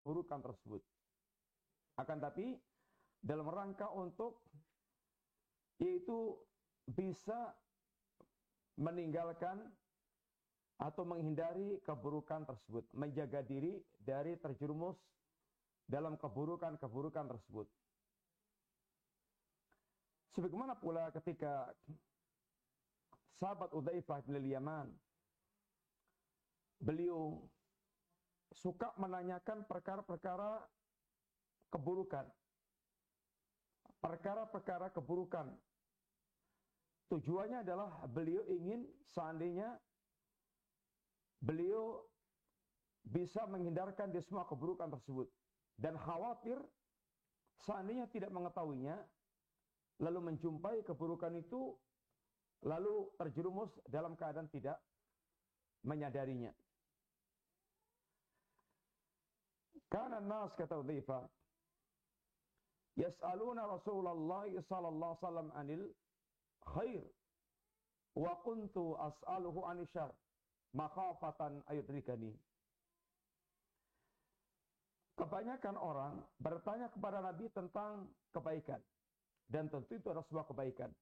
keburukan tersebut. Akan tapi dalam rangka untuk yaitu bisa meninggalkan atau menghindari keburukan tersebut, menjaga diri dari terjerumus dalam keburukan-keburukan tersebut. Sebagaimana pula ketika sahabat Hudzaifah bin Yaman, beliau suka menanyakan perkara-perkara keburukan. Perkara-perkara keburukan. Tujuannya adalah beliau ingin seandainya beliau bisa menghindarkan di semua keburukan tersebut. Dan khawatir seandainya tidak mengetahuinya, lalu menjumpai keburukan itu, lalu terjerumus dalam keadaan tidak menyadarinya. Karena nas, kata Hudzaifah, yas'aluna Rasulullah sallallahu alaihi wasallam anil khair wa kuntu as'aluhu anil syarr makhafatan ayudrikani. Kebanyakan orang bertanya kepada Nabi tentang kebaikan, dan tentu itu adalah sebuah kebaikan.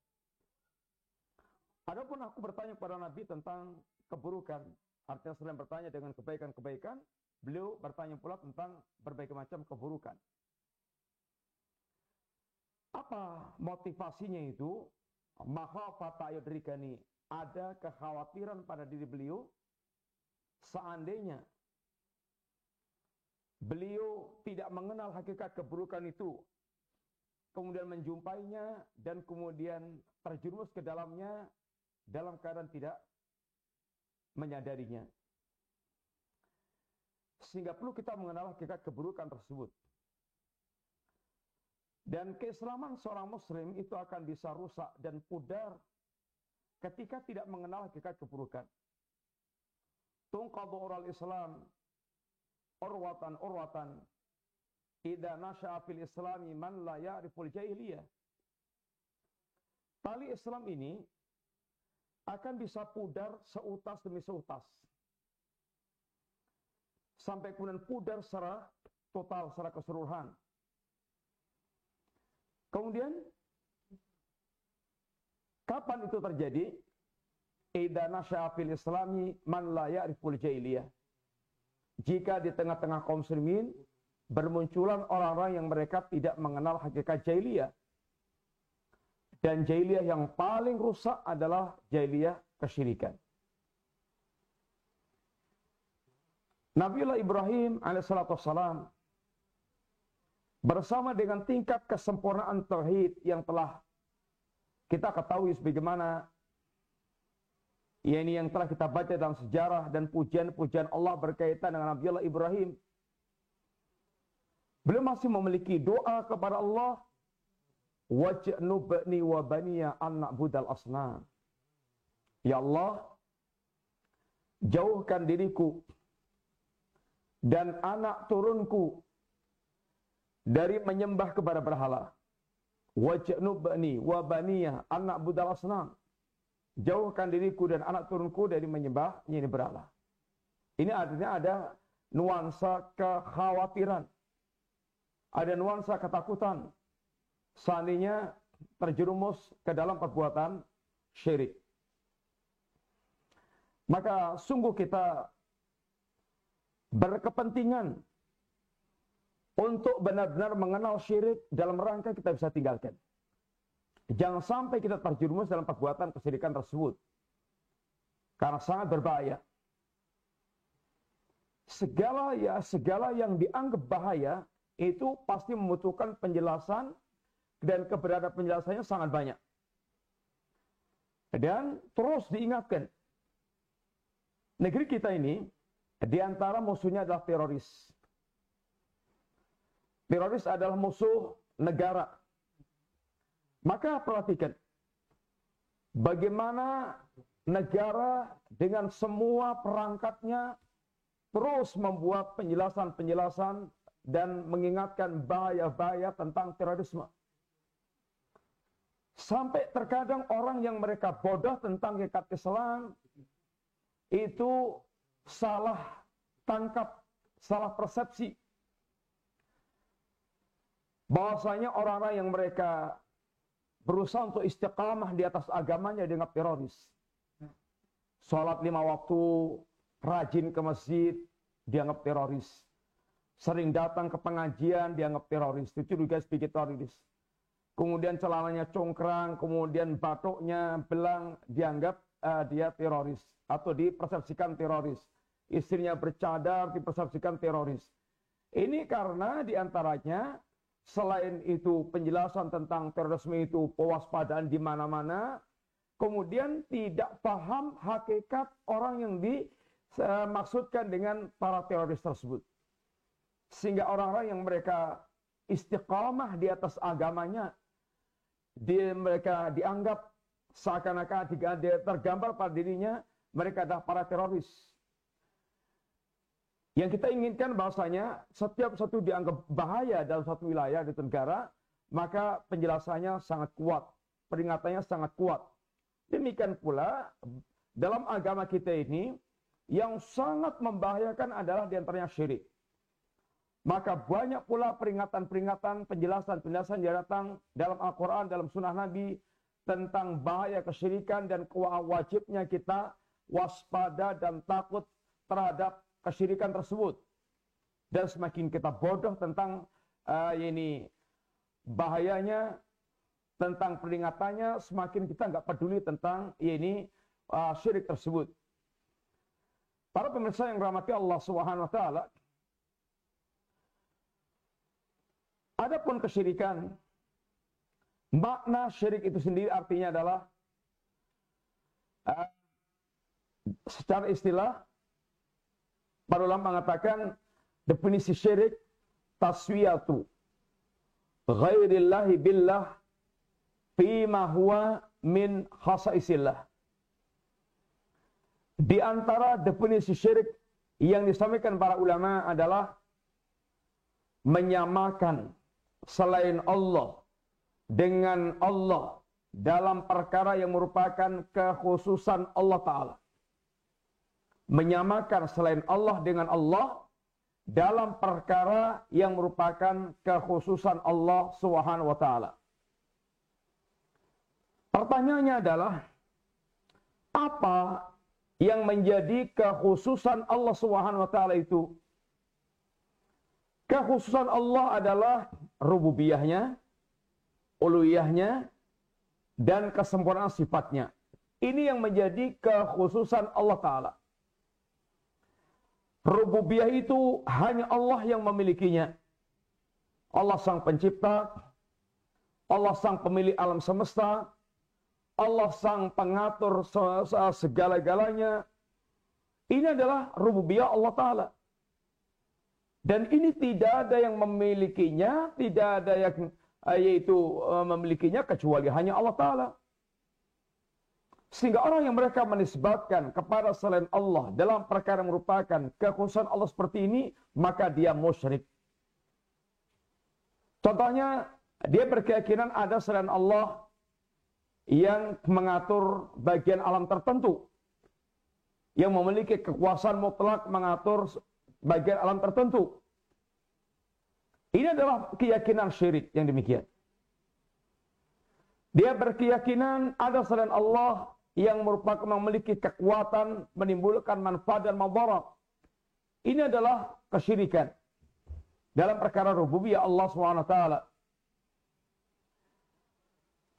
Adapun aku bertanya kepada Nabi tentang keburukan, artinya selain bertanya dengan kebaikan-kebaikan, beliau bertanya pula tentang berbagai macam keburukan. Apa motivasinya itu? Makhafata ayudrikani, ada kekhawatiran pada diri beliau seandainya beliau tidak mengenal hakikat keburukan itu, kemudian menjumpainya dan kemudian terjerumus ke dalamnya dalam keadaan tidak menyadarinya. Sehingga perlu kita mengenal hakikat keburukan tersebut. Dan keislaman seorang muslim itu akan bisa rusak dan pudar ketika tidak mengenal hakikat keburukan. Tunqadu ural Islam urwatan idza nasha'a fil islami man la ya'riful jahiliyah. Tali Islam ini akan bisa pudar seutas demi seutas, sampai kemudian pudar secara total, secara keseluruhan. Kemudian kapan itu terjadi? Idza nasha'a fil islami man la ya'riful jahiliyah. Jika di tengah-tengah kaum muslimin bermunculan orang-orang yang mereka tidak mengenal hakikat jahiliyah. Dan jahiliyah yang paling rusak adalah jahiliyah kesyirikan. Nabiullah Ibrahim alaihissalam bersama dengan tingkat kesempurnaan tauhid yang telah kita ketahui sebagaimana ini yang telah kita baca dalam sejarah dan pujian-pujian Allah berkaitan dengan Nabiullah Ibrahim. Beliau masih memiliki doa kepada Allah, waj'nubni wa baniya an na'budal asnam. Ya Allah, jauhkan diriku dan anak turunku dari menyembah kepada berhala. Waj'nubni wa baniya an na'budal asnam. Jauhkan diriku dan anak turunku dari menyembah ini berhala. Ini artinya ada nuansa kekhawatiran. Ada nuansa ketakutan. Seandainya terjerumus ke dalam perbuatan syirik. Maka sungguh kita berkepentingan untuk benar-benar mengenal syirik dalam rangka kita bisa tinggalkan. Jangan sampai kita terjerumus dalam perbuatan kesyirikan tersebut. Karena sangat berbahaya. Segala yang dianggap bahaya itu pasti membutuhkan penjelasan, dan keberadaan penjelasannya sangat banyak. Dan terus diingatkan, negeri kita ini di antara musuhnya adalah teroris. Teroris adalah musuh negara. Maka perhatikan bagaimana negara dengan semua perangkatnya terus membuat penjelasan-penjelasan dan mengingatkan bahaya-bahaya tentang terorisme. Sampai terkadang orang yang mereka bodoh tentang hakikat Islam itu salah tangkap, salah persepsi. bahwasanya orang-orang yang mereka berusaha untuk istiqamah di atas agamanya dianggap teroris. Sholat 5 waktu, rajin ke masjid, dianggap teroris. Sering datang ke pengajian, dianggap teroris. Itu juga sebagai teroris. Kemudian celananya congkrang, kemudian batuknya belang, dianggap dia teroris. Atau dipersepsikan teroris. Istrinya bercadar, dipersepsikan teroris. Ini karena diantaranya, selain itu penjelasan tentang terorisme itu pewaspadaan di mana-mana, kemudian tidak paham hakikat orang yang dimaksudkan dengan para teroris tersebut. Sehingga orang-orang yang mereka istiqamah di atas agamanya, mereka dianggap seakan-akan tergambar pada dirinya, mereka adalah para teroris. Yang kita inginkan bahwasanya setiap satu dianggap bahaya dalam satu wilayah di negara, maka penjelasannya sangat kuat, peringatannya sangat kuat. Demikian pula dalam agama kita ini yang sangat membahayakan adalah diantaranya syirik. Maka banyak pula peringatan-peringatan, penjelasan-penjelasan yang datang dalam Al-Quran, dalam sunnah Nabi tentang bahaya kesyirikan dan wajibnya kita waspada dan takut terhadap kesyirikan tersebut. Dan semakin kita bodoh tentang ini bahayanya, tentang peringatannya, semakin kita nggak peduli tentang ini syirik tersebut. Para pemirsa yang rahmati Allah Subhanahu wa taala, adapun kesyirikan, makna syirik itu sendiri artinya adalah secara istilah para ulama mengatakan definisi syirik taswiyatu ghairillahi billah fima huwa min khasaisillah. Di antara definisi syirik yang disampaikan para ulama adalah menyamakan selain Allah dengan Allah dalam perkara yang merupakan kekhususan Allah Ta'ala. Menyamakan selain Allah dengan Allah dalam perkara yang merupakan kekhususan Allah Subhanahu wa taala. Pertanyaannya adalah apa yang menjadi kekhususan Allah Subhanahu wa taala itu? Kekhususan Allah adalah rububiyahnya, uluhiyahnya, dan kesempurnaan sifatnya. Ini yang menjadi kekhususan Allah Ta'ala. Rububiyah itu hanya Allah yang memilikinya. Allah sang pencipta, Allah sang pemilik alam semesta, Allah sang pengatur segala-galanya. Ini adalah rububiyah Allah Ta'ala. Dan ini tidak ada yang memilikinya, tidak ada yang memilikinya kecuali hanya Allah Ta'ala. Sehingga orang yang mereka menisbatkan kepada selain Allah dalam perkara yang merupakan kekhususan Allah seperti ini, maka dia musyrik. Contohnya, dia berkeyakinan ada selain Allah yang mengatur bagian alam tertentu, yang memiliki kekuasaan mutlak mengatur bagian alam tertentu. Ini adalah keyakinan syirik yang demikian. Dia berkeyakinan ada selain Allah yang merupakan memiliki kekuatan menimbulkan manfaat dan madarat. Ini adalah kesyirikan dalam perkara rububiyah Allah SWT.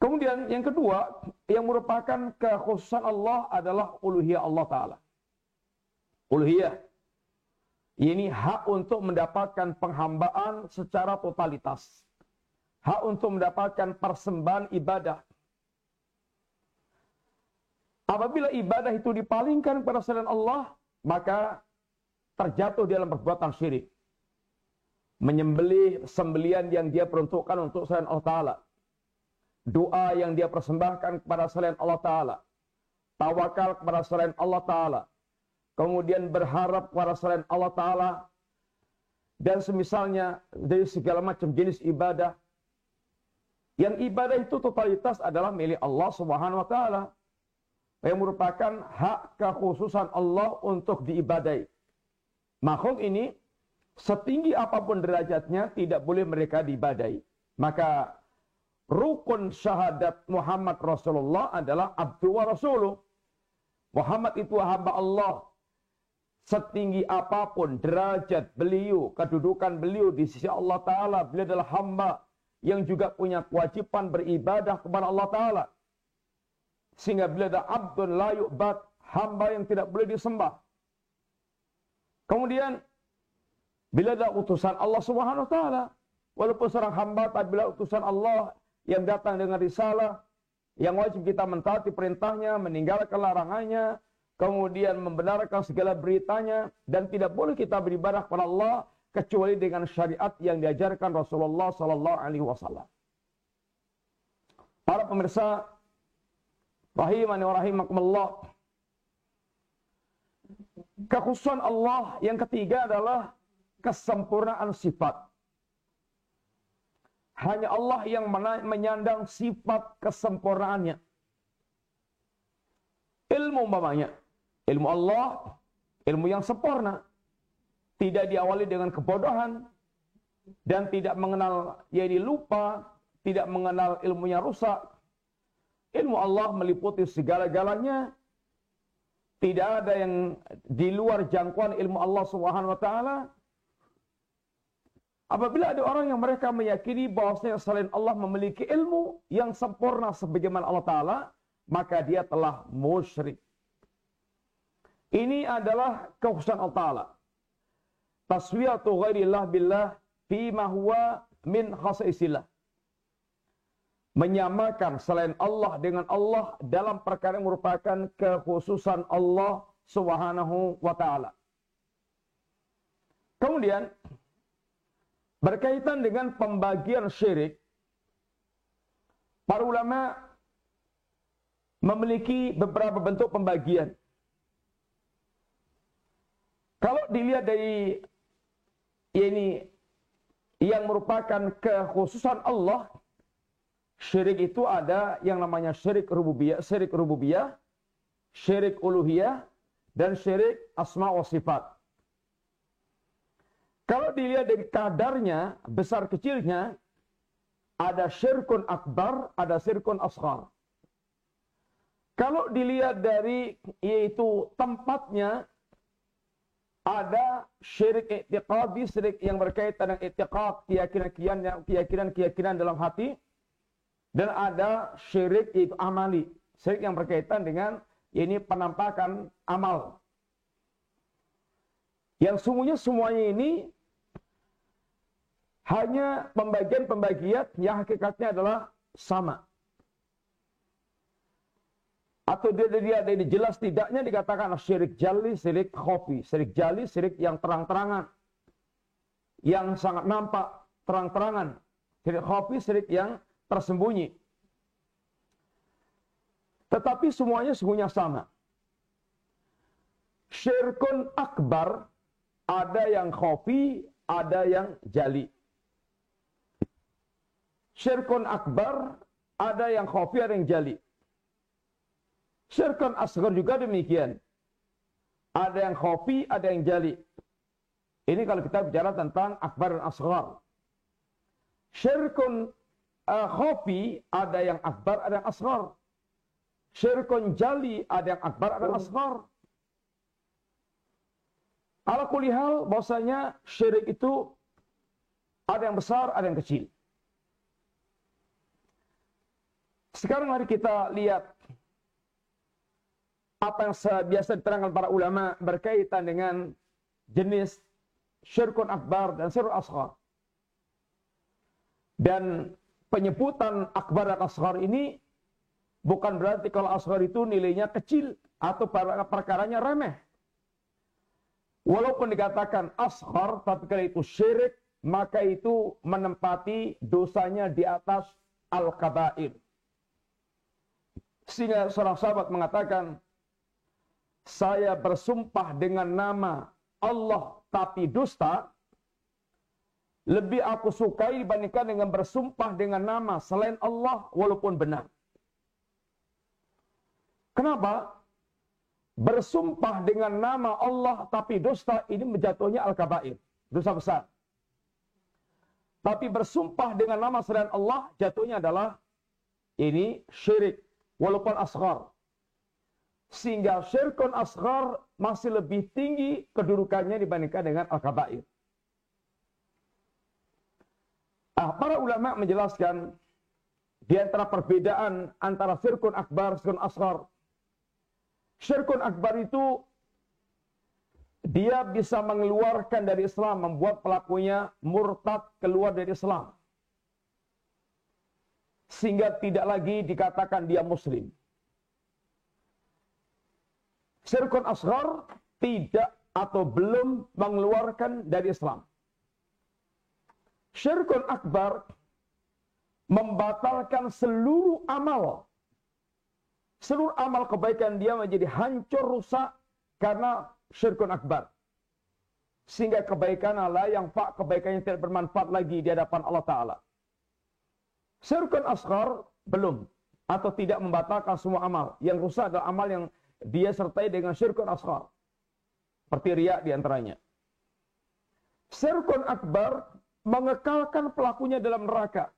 Kemudian yang kedua, yang merupakan kekhususan Allah adalah uluhiyah Allah Ta'ala. Uluhiyah. Ini hak untuk mendapatkan penghambaan secara totalitas. Hak untuk mendapatkan persembahan ibadah. Apabila ibadah itu dipalingkan kepada selain Allah, maka terjatuh dalam perbuatan syirik. Menyembelih sembelian yang dia peruntukkan untuk selain Allah Ta'ala. Doa yang dia persembahkan kepada selain Allah Ta'ala. Tawakal kepada selain Allah Ta'ala. Kemudian berharap kepada selain Allah Ta'ala. Dan semisalnya dari segala macam jenis ibadah. Yang ibadah itu totalitas adalah milik Allah Subhanahu wa Ta'ala. Yang merupakan hak kekhususan Allah untuk diibadai. Makhluk ini setinggi apapun derajatnya tidak boleh mereka diibadai. Maka rukun syahadat Muhammad Rasulullah adalah abdu wa rasuluh. Muhammad itu hamba Allah. Setinggi apapun derajat beliau, kedudukan beliau di sisi Allah Ta'ala, beliau adalah hamba yang juga punya kewajiban beribadah kepada Allah Ta'ala. Sehingga beliau adalah abdun la yu'bad, hamba yang tidak boleh disembah. Kemudian, beliau adalah utusan Allah Subhanahu Wa Ta'ala. Walaupun seorang hamba, tapi bila utusan Allah yang datang dengan risalah, yang wajib kita mentaati perintahnya, meninggalkan larangannya, kemudian membenarkan segala beritanya, dan tidak boleh kita beribadah kepada Allah kecuali dengan syariat yang diajarkan Rasulullah Sallallahu Alaihi Wasallam. Para pemirsa, rahimani wa rahimakumullah, kekhususan Allah yang ketiga adalah kesempurnaan sifat. Hanya Allah yang menyandang sifat kesempurnaannya. Ilmu umpamanya, ilmu Allah, ilmu yang sempurna. Tidak diawali dengan kebodohan. Dan tidak mengenal, yaitu lupa. Tidak mengenal ilmunya rusak. Ilmu Allah meliputi segala-galanya. Tidak ada yang di luar jangkauan ilmu Allah Subhanahu Wa Ta'ala. Apabila ada orang yang mereka meyakini bahwasanya selain Allah memiliki ilmu yang sempurna sebagaimana Allah Ta'ala, maka dia telah musyrik. Ini adalah kekhususan Allah Ta'ala. Taswiyatu ghairillah billah fima huwa min khasaisillah. Menyamakan selain Allah dengan Allah dalam perkara yang merupakan kekhususan Allah Subhanahu Wa Ta'ala. Kemudian, berkaitan dengan pembagian syirik, para ulama memiliki beberapa bentuk pembagian. Kalau dilihat dari ini yang merupakan kekhususan Allah, syirik itu ada yang namanya syirik rububiyah, syirik uluhiyah, dan syirik asma wa sifat. Kalau dilihat dari kadarnya, besar kecilnya, ada syirkun akbar, ada syirkun asghar. Kalau dilihat dari yaitu tempatnya, ada syirik i'tiqadi, syirik yang berkaitan dengan i'tiqad, keyakinan dalam hati, dan ada syirik yaitu amali, syirik yang berkaitan dengan ini penampakan amal. Yang semuanya ini hanya pembagian-pembagian yang hakikatnya adalah sama. Atau dia jelas tidaknya dikatakan syirik jali, syirik khafi. Syirik jali, syirik yang terang-terangan. Yang sangat nampak, terang-terangan. Syirik khafi, syirik yang tersembunyi. Tetapi semuanya sesungguhnya sama. Syirkun akbar, ada yang khafi, ada yang jali. Syirkun akbar, ada yang khafi, ada yang jali. Syirkun asghar juga demikian. Ada yang khafi, ada yang jali. Ini kalau kita bicara tentang akbar dan asghar. Syirkun khafi, ada yang akbar, ada yang asghar. Syirkun jali, ada yang akbar, ada yang asghar. Ala kulli hal, bahwasanya syirik itu ada yang besar, ada yang kecil. Sekarang mari kita lihat apa yang biasa diterangkan para ulama berkaitan dengan jenis syirkun akbar dan syirkun asghar. Dan penyebutan akbar dan asghar ini bukan berarti kalau asghar itu nilainya kecil atau perkaranya remeh. Walaupun dikatakan asghar, tapi kalau itu syirik, maka itu menempati dosanya di atas al-kabair. Sehingga seorang sahabat mengatakan, saya bersumpah dengan nama Allah tapi dusta, lebih aku sukai dibandingkan dengan bersumpah dengan nama selain Allah walaupun benar. Kenapa? Bersumpah dengan nama Allah tapi dusta ini menjatuhnya al-kabair, dosa besar. tapi bersumpah dengan nama selain Allah, jatuhnya adalah ini syirik, walaupun asghar. Sehingga syirkun asghar masih lebih tinggi kedudukannya dibandingkan dengan al-kabair. Para ulama menjelaskan di antara perbedaan antara syirkun akbar dan syirkun asghar. Syirkun akbar itu dia bisa mengeluarkan dari Islam, membuat pelakunya murtad, keluar dari Islam. Sehingga tidak lagi dikatakan dia muslim. Syirkun asghar tidak atau belum mengeluarkan dari Islam. Syirkun akbar membatalkan seluruh amal. Seluruh amal kebaikan dia menjadi hancur, rusak karena syirkun akbar. Sehingga kebaikan Allah yang kebaikannya tidak bermanfaat lagi di hadapan Allah Ta'ala. Syirkun asghar belum atau tidak membatalkan semua amal. Yang rusak adalah amal yang dia sertai dengan syirkun asghar. Seperti riya di antaranya. Syirkun akbar mengekalkan pelakunya dalam neraka.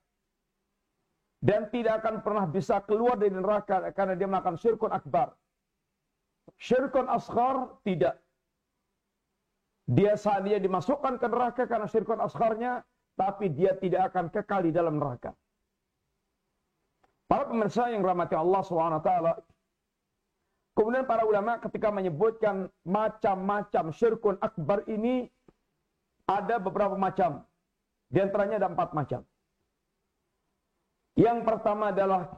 Dan tidak akan pernah bisa keluar dari neraka karena dia melakukan syirkun akbar. Syirkun asghar tidak. Dia dimasukkan ke neraka karena syirkun asgharnya, tapi dia tidak akan kekal di dalam neraka. Para pemirsa yang rahmati Allah SWT, kemudian para ulama ketika menyebutkan macam-macam syirkun akbar ini, ada beberapa macam. Di antaranya ada 4 macam. Yang pertama adalah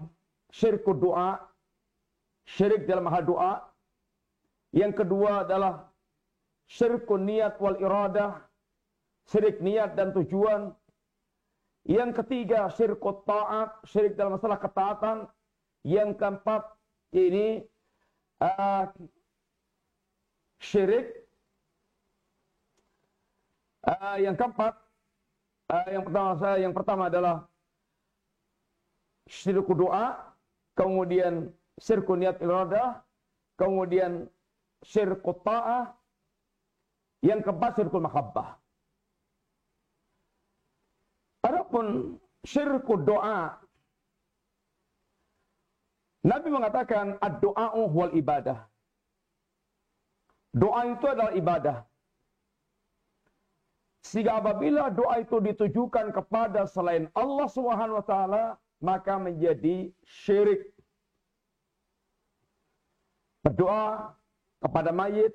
syirkun doa, syirik dalam hal doa. Yang kedua adalah syirkun niat wal iradah, syirik niat dan tujuan. Yang ketiga syirkut ta'at, syirik dalam masalah ketaatan. Yang keempat ini syirik. Yang pertama adalah syirkut doa, kemudian syirkun niat iradah, kemudian syirkut ta'ah, yang keempat syirkul mahabbah. Adapun syirkut doa, Nabi mengatakan ad-doa'u wal ibadah. Doa itu adalah ibadah. Sehingga apabila doa itu ditujukan kepada selain Allah Subhanahu wa taala, maka menjadi syirik. Berdoa kepada mayit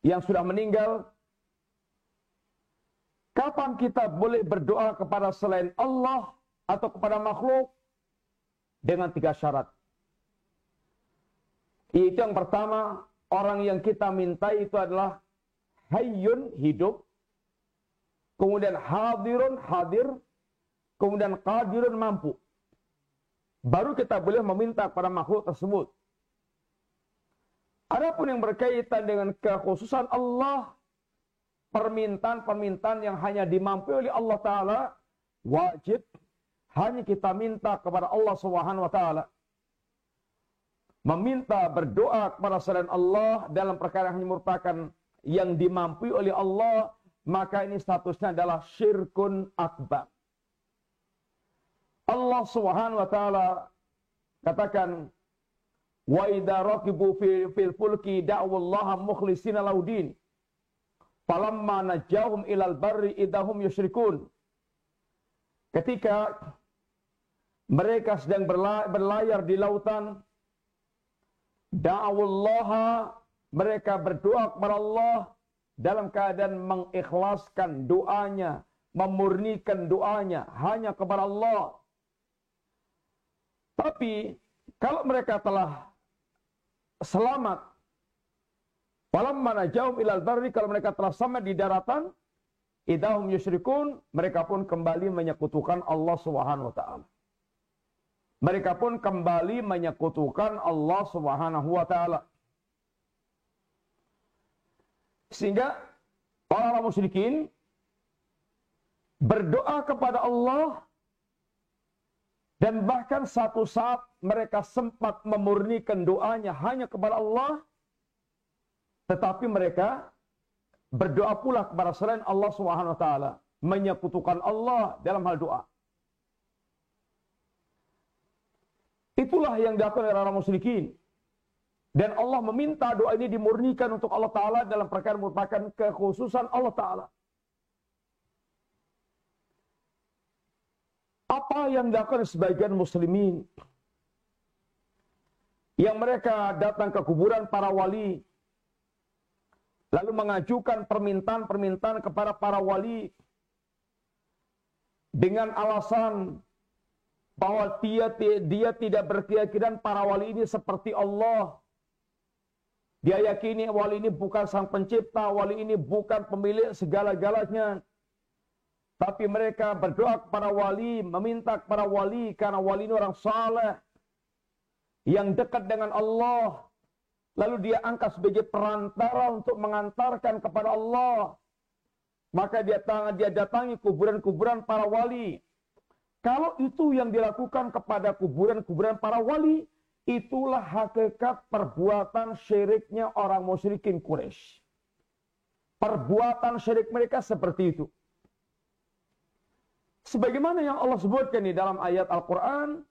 yang sudah meninggal. Kapan kita boleh berdoa kepada selain Allah atau kepada makhluk? Dengan 3 syarat. Itu yang pertama, orang yang kita minta itu adalah hayyun, hidup. Kemudian hadirun, hadir. Kemudian qadirun, mampu. Baru kita boleh meminta kepada makhluk tersebut. Adapun yang berkaitan dengan kekhususan Allah, permintaan-permintaan yang hanya dimampu oleh Allah Ta'ala, wajib hanya kita minta kepada Allah Subhanahu wa Ta'ala. Meminta berdoa kepada selain Allah dalam perkara yang merupakan yang dimampu oleh Allah, maka ini statusnya adalah syirkun akbar. Allah Subhanahu wa taala katakan, wa idza raqibu fil fulki da'wallaha mukhlishina laudin falamma najahum ilal barri idahum yusyrikun. Ketika mereka sedang berlayar di lautan, da'wallaha, mereka berdoa kepada Allah dalam keadaan mengikhlaskan doanya, memurnikan doanya hanya kepada Allah. Tapi kalau mereka telah selamat, falamma najahum ilal barri, kalau mereka telah sampai di daratan, idahum yusyrikun, mereka pun kembali menyekutukan Allah Subhanahu wa taala. Mereka pun kembali menyekutukan Allah Subhanahu wa taala. Sehingga orang musyrikin berdoa kepada Allah, dan bahkan satu saat mereka sempat memurnikan doanya hanya kepada Allah, tetapi mereka berdoa pula kepada selain Allah Subhanahu wa taala. menyekutukan Allah dalam hal doa. Itulah yang dilakukan oleh orang musyrikin. Dan Allah meminta doa ini dimurnikan untuk Allah Ta'ala dalam perkara merupakan kekhususan Allah Ta'ala. Apa yang dilakukan sebagian muslimin yang mereka datang ke kuburan para wali, lalu mengajukan permintaan-permintaan kepada para wali dengan alasan bahwa dia tidak berkeyakinan para wali ini seperti Allah. Dia yakini wali ini bukan sang pencipta, wali ini bukan pemilik segala-galanya. Tapi mereka berdoa kepada wali, meminta kepada wali, karena wali ini orang saleh yang dekat dengan Allah. Lalu dia angkat sebagai perantara untuk mengantarkan kepada Allah. Maka dia datangi kuburan-kuburan para wali. Kalau itu yang dilakukan kepada kuburan-kuburan para wali, itulah hakikat perbuatan syiriknya orang musyrikin Quraisy. Perbuatan syirik mereka seperti itu. Sebagaimana yang Allah sebutkan di dalam ayat Al-Quran,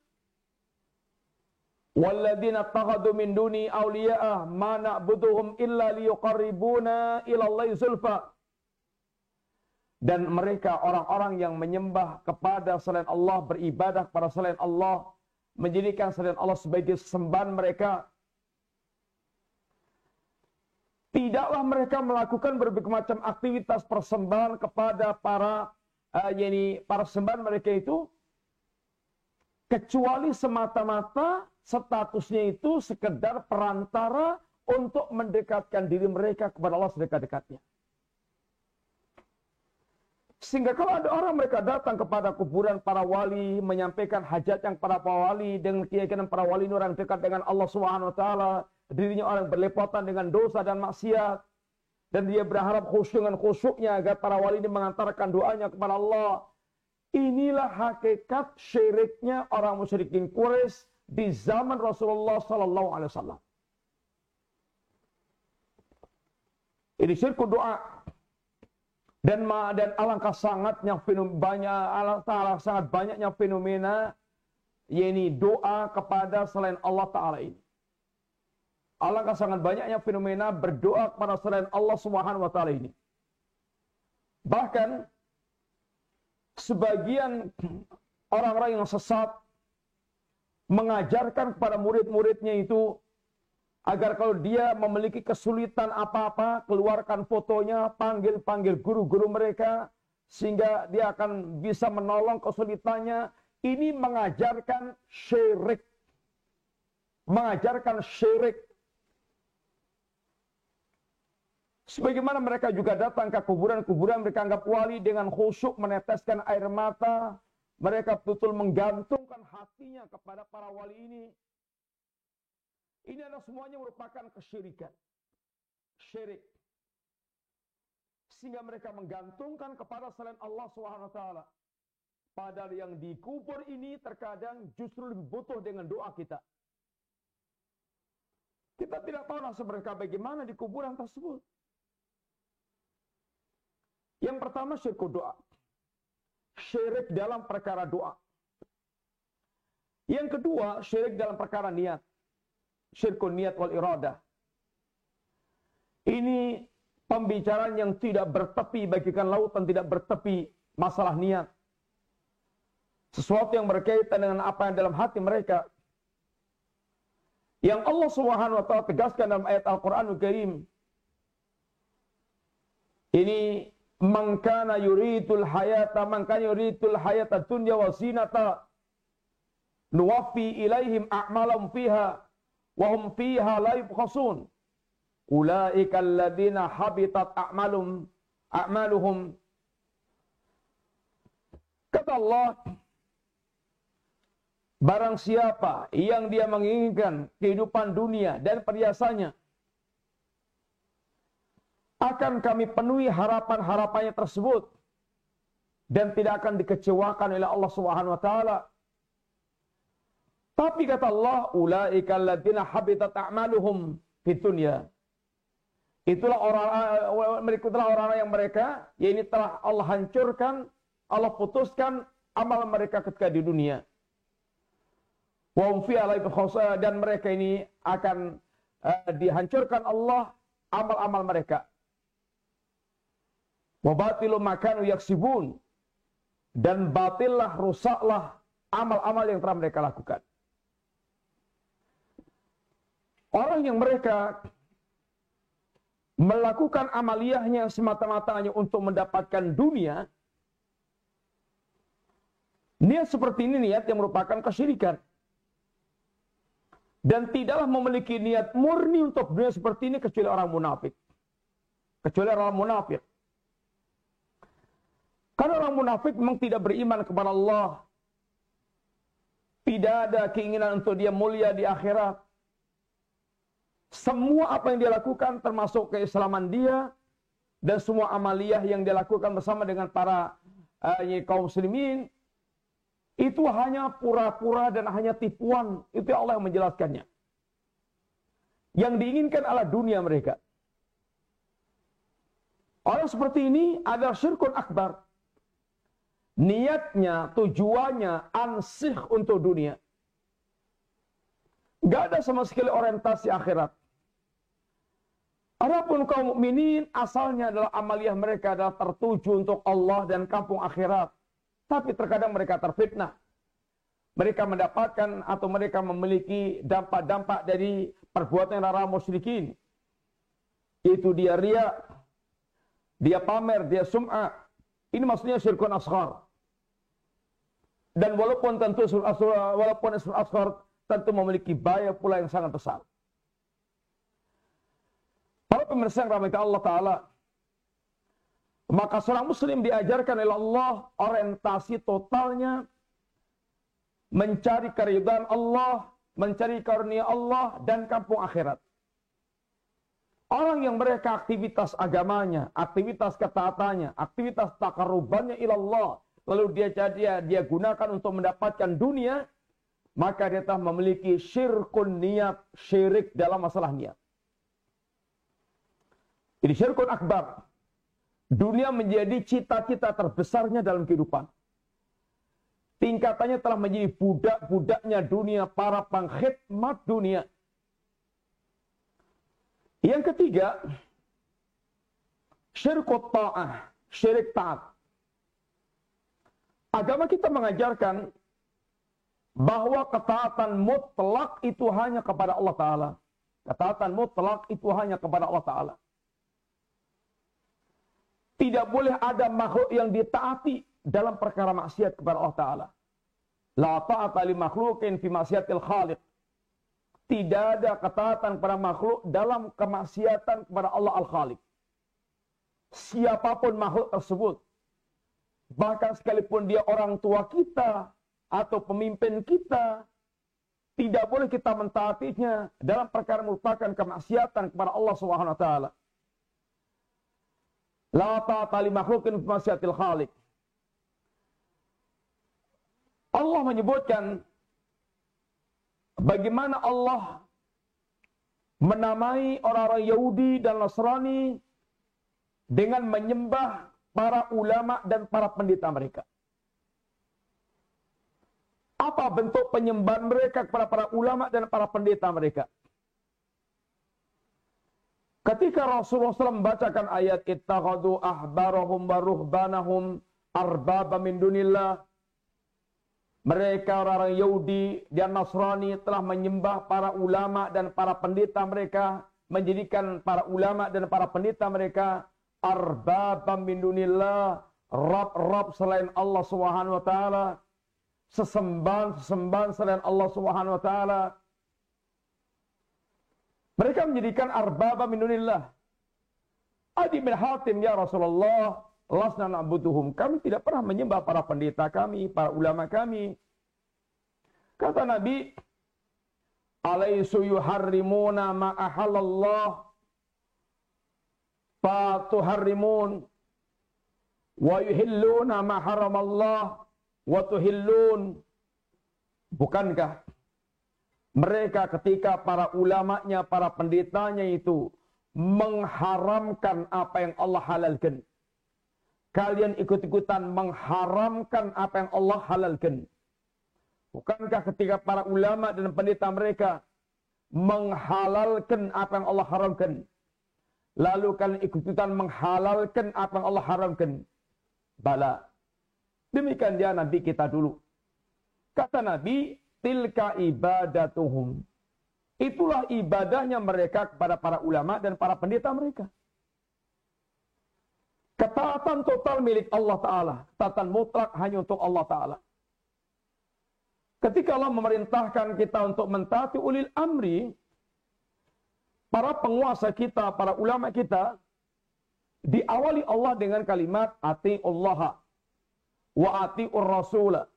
walladzina takhadhu min duni awliya'a ma na'buduhum illa liyuqarribuna ilallahi zulfa. Dan mereka orang-orang yang menyembah kepada selain Allah, beribadah kepada selain Allah, menjadikan selain Allah sebagai sembahan mereka. Tidaklah mereka melakukan berbagai macam aktivitas persembahan kepada para sembahan mereka itu, kecuali semata-mata statusnya itu sekedar perantara untuk mendekatkan diri mereka kepada Allah sedekat-dekatnya. Sehingga kalau ada orang mereka datang kepada kuburan para wali, menyampaikan hajat yang para wali, dengan keyakinan para wali ini orang dekat dengan Allah Subhanahu wa taala, dirinya orang berlepotan dengan dosa dan maksiat, dan dia berharap khusyuk dengan khusyuknya agar para wali ini mengantarkan doanya kepada Allah. Inilah hakikat syiriknya orang musyrikin Quraisy di zaman Rasulullah sallallahu alaihi wasallam. Ini syirku doa. Dan alangkah sangatnya sangat banyaknya fenomena yakni doa kepada selain Allah Ta'ala ini. Alangkah sangat banyaknya fenomena berdoa kepada selain Allah Subhanahu wa taala ini. Bahkan sebagian orang-orang yang sesat mengajarkan kepada murid-muridnya itu agar kalau dia memiliki kesulitan apa-apa, keluarkan fotonya, panggil guru-guru mereka, sehingga dia akan bisa menolong kesulitannya. Ini mengajarkan syirik. Mengajarkan syirik. Sebagaimana mereka juga datang ke kuburan-kuburan, mereka anggap wali dengan khusyuk meneteskan air mata. Mereka betul menggantungkan hatinya kepada para wali ini. Ini adalah semuanya merupakan kesyirikan. Syirik. Sehingga mereka menggantungkan kepada selain Allah SWT. Padahal yang dikubur ini terkadang justru lebih butuh dengan doa kita. Kita tidak tahu nasib mereka bagaimana di kuburan tersebut. Yang pertama syirku doa. Syirik dalam perkara doa. Yang kedua syirik dalam perkara niat. Syirkun niat wal iradah. Ini pembicaraan yang tidak bertepi, bagikan lautan tidak bertepi masalah niat. Sesuatu yang berkaitan dengan apa yang dalam hati mereka. Yang Allah Subhanahu wa taala tegaskan dalam ayat Al-Qur'anul Karim. Ini man kana yuridul hayata dunya wa zinata nuwaffi ilaihim a'malahum fiha wa hum fiha la yubkhasun. Ulaika alladziina habitat a'maluhum. Kata Allah, barang siapa yang dia menginginkan kehidupan dunia dan perhiasannya, akan kami penuhi harapan-harapannya tersebut dan tidak akan dikecewakan oleh Allah Subhanahu wa taala. Tapi kata Allah, ulaika alladziina habitat a'maluhum fid dunya. Itulah orang-orang yang mereka, ya ini telah Allah hancurkan, Allah putuskan amal mereka ketika di dunia. Dan mereka ini akan dihancurkan Allah amal-amal mereka. Wabatilu makanu yaksibun, dan batillah, rusaklah amal-amal yang telah mereka lakukan. Orang yang mereka melakukan amaliyahnya semata-mata hanya untuk mendapatkan dunia, niat seperti ini niat yang merupakan kesyirikan. Dan tidaklah memiliki niat murni untuk dunia seperti ini kecuali orang munafik. Kecuali orang munafik. Karena orang munafik memang tidak beriman kepada Allah. Tidak ada keinginan untuk dia mulia di akhirat. Semua apa yang dia lakukan termasuk keislaman dia dan semua amaliyah yang dia lakukan bersama dengan para kaum muslimin itu hanya pura-pura dan hanya tipuan. Itu Allah yang menjelaskannya. Yang diinginkan adalah dunia mereka. Orang seperti ini adalah syirkun akbar. Niatnya, tujuannya ansih untuk dunia. Gak ada sama sekali orientasi akhirat. Adapun kaum mukminin asalnya adalah amaliyah mereka adalah tertuju untuk Allah dan kampung akhirat. Tapi terkadang mereka terfitnah. Mereka mendapatkan atau mereka memiliki dampak-dampak dari perbuatan orang musyrikin. Itu dia riya, dia pamer, dia sum'ah. Ini maksudnya syirkun asghar. Dan walaupun syirkun asghar tentu memiliki bahaya pula yang sangat besar. Para pemirsa yang rahmati Allah Ta'ala, maka seorang muslim diajarkan oleh Allah orientasi totalnya mencari keridhaan Allah, mencari karunia Allah dan kampung akhirat. Orang yang mereka aktivitas agamanya, aktivitas ketaatannya, aktivitas taqarrubannya ilallah, lalu dia gunakan untuk mendapatkan dunia, maka dia telah memiliki syirkun niat, syirik dalam masalah niat. Jadi syirkun akbar. Dunia menjadi cita-cita terbesarnya dalam kehidupan. Tingkatannya telah menjadi budak-budaknya dunia, para pengkhidmat dunia. Yang ketiga, syirkut ta'ah, syirik taat. Agama kita mengajarkan bahwa ketaatan mutlak itu hanya kepada Allah Ta'ala. Ketaatan mutlak itu hanya kepada Allah Ta'ala. Tidak boleh ada makhluk yang ditaati dalam perkara maksiat kepada Allah Ta'ala. La ta'ata li makhlukin fi maksiatil khaliq. Tidak ada ketaatan kepada makhluk dalam kemaksiatan kepada Allah Al-Khaliq. Siapapun makhluk tersebut, bahkan sekalipun dia orang tua kita atau pemimpin kita, tidak boleh kita mentaatinya dalam perkara merupakan kemaksiatan kepada Allah Subhanahu wa taala. La ta'ata li makhlukin fi maksiatil khaliq. Allah menyebutkan bagaimana Allah menamai orang-orang Yahudi dan Nasrani dengan menyembah para ulama dan para pendeta mereka. Apa bentuk penyembahan mereka kepada para ulama dan para pendeta mereka? Ketika Rasulullah SAW membacakan ayat ittakhadhu ahbarahum wa ruhbanahum arbaba min dunillah, mereka orang-orang Yahudi dan Nasrani telah menyembah para ulama dan para pendeta mereka, menjadikan para ulama dan para pendeta mereka arbaba min dunillah, rab-rab selain Allah Subhanahu wa taala, sesembahan selain Allah Subhanahu wa taala. Mereka menjadikan arbaba min dunillah. Adi bin Hatim, ya Rasulullah, lasna na'buduhum. Kami tidak pernah menyembah para pendeta kami, para ulama kami. Kata Nabi, alaisu yuharrimuna ma ahallallah fa tuharrimun wa yuhilluna ma haramallah wa tuhillun. Bukankah mereka ketika para ulamanya, para pendetanya itu mengharamkan apa yang Allah halalkan. Kalian ikut-ikutan mengharamkan apa yang Allah halalkan. Bukankah ketika para ulama dan pendeta mereka menghalalkan apa yang Allah haramkan, lalu kalian ikut-ikutan menghalalkan apa yang Allah haramkan? Bala. Demikian dia Nabi kita dulu. Kata Nabi, tilka ibadatuhum. Itulah ibadahnya mereka kepada para ulama dan para pendeta mereka. Ketaatan total milik Allah Ta'ala. Ketaatan mutlak hanya untuk Allah Ta'ala. Ketika Allah memerintahkan kita untuk mentaati ulil amri, para penguasa kita, para ulama kita, diawali Allah dengan kalimat ati'ullaha wa ati'ur rasula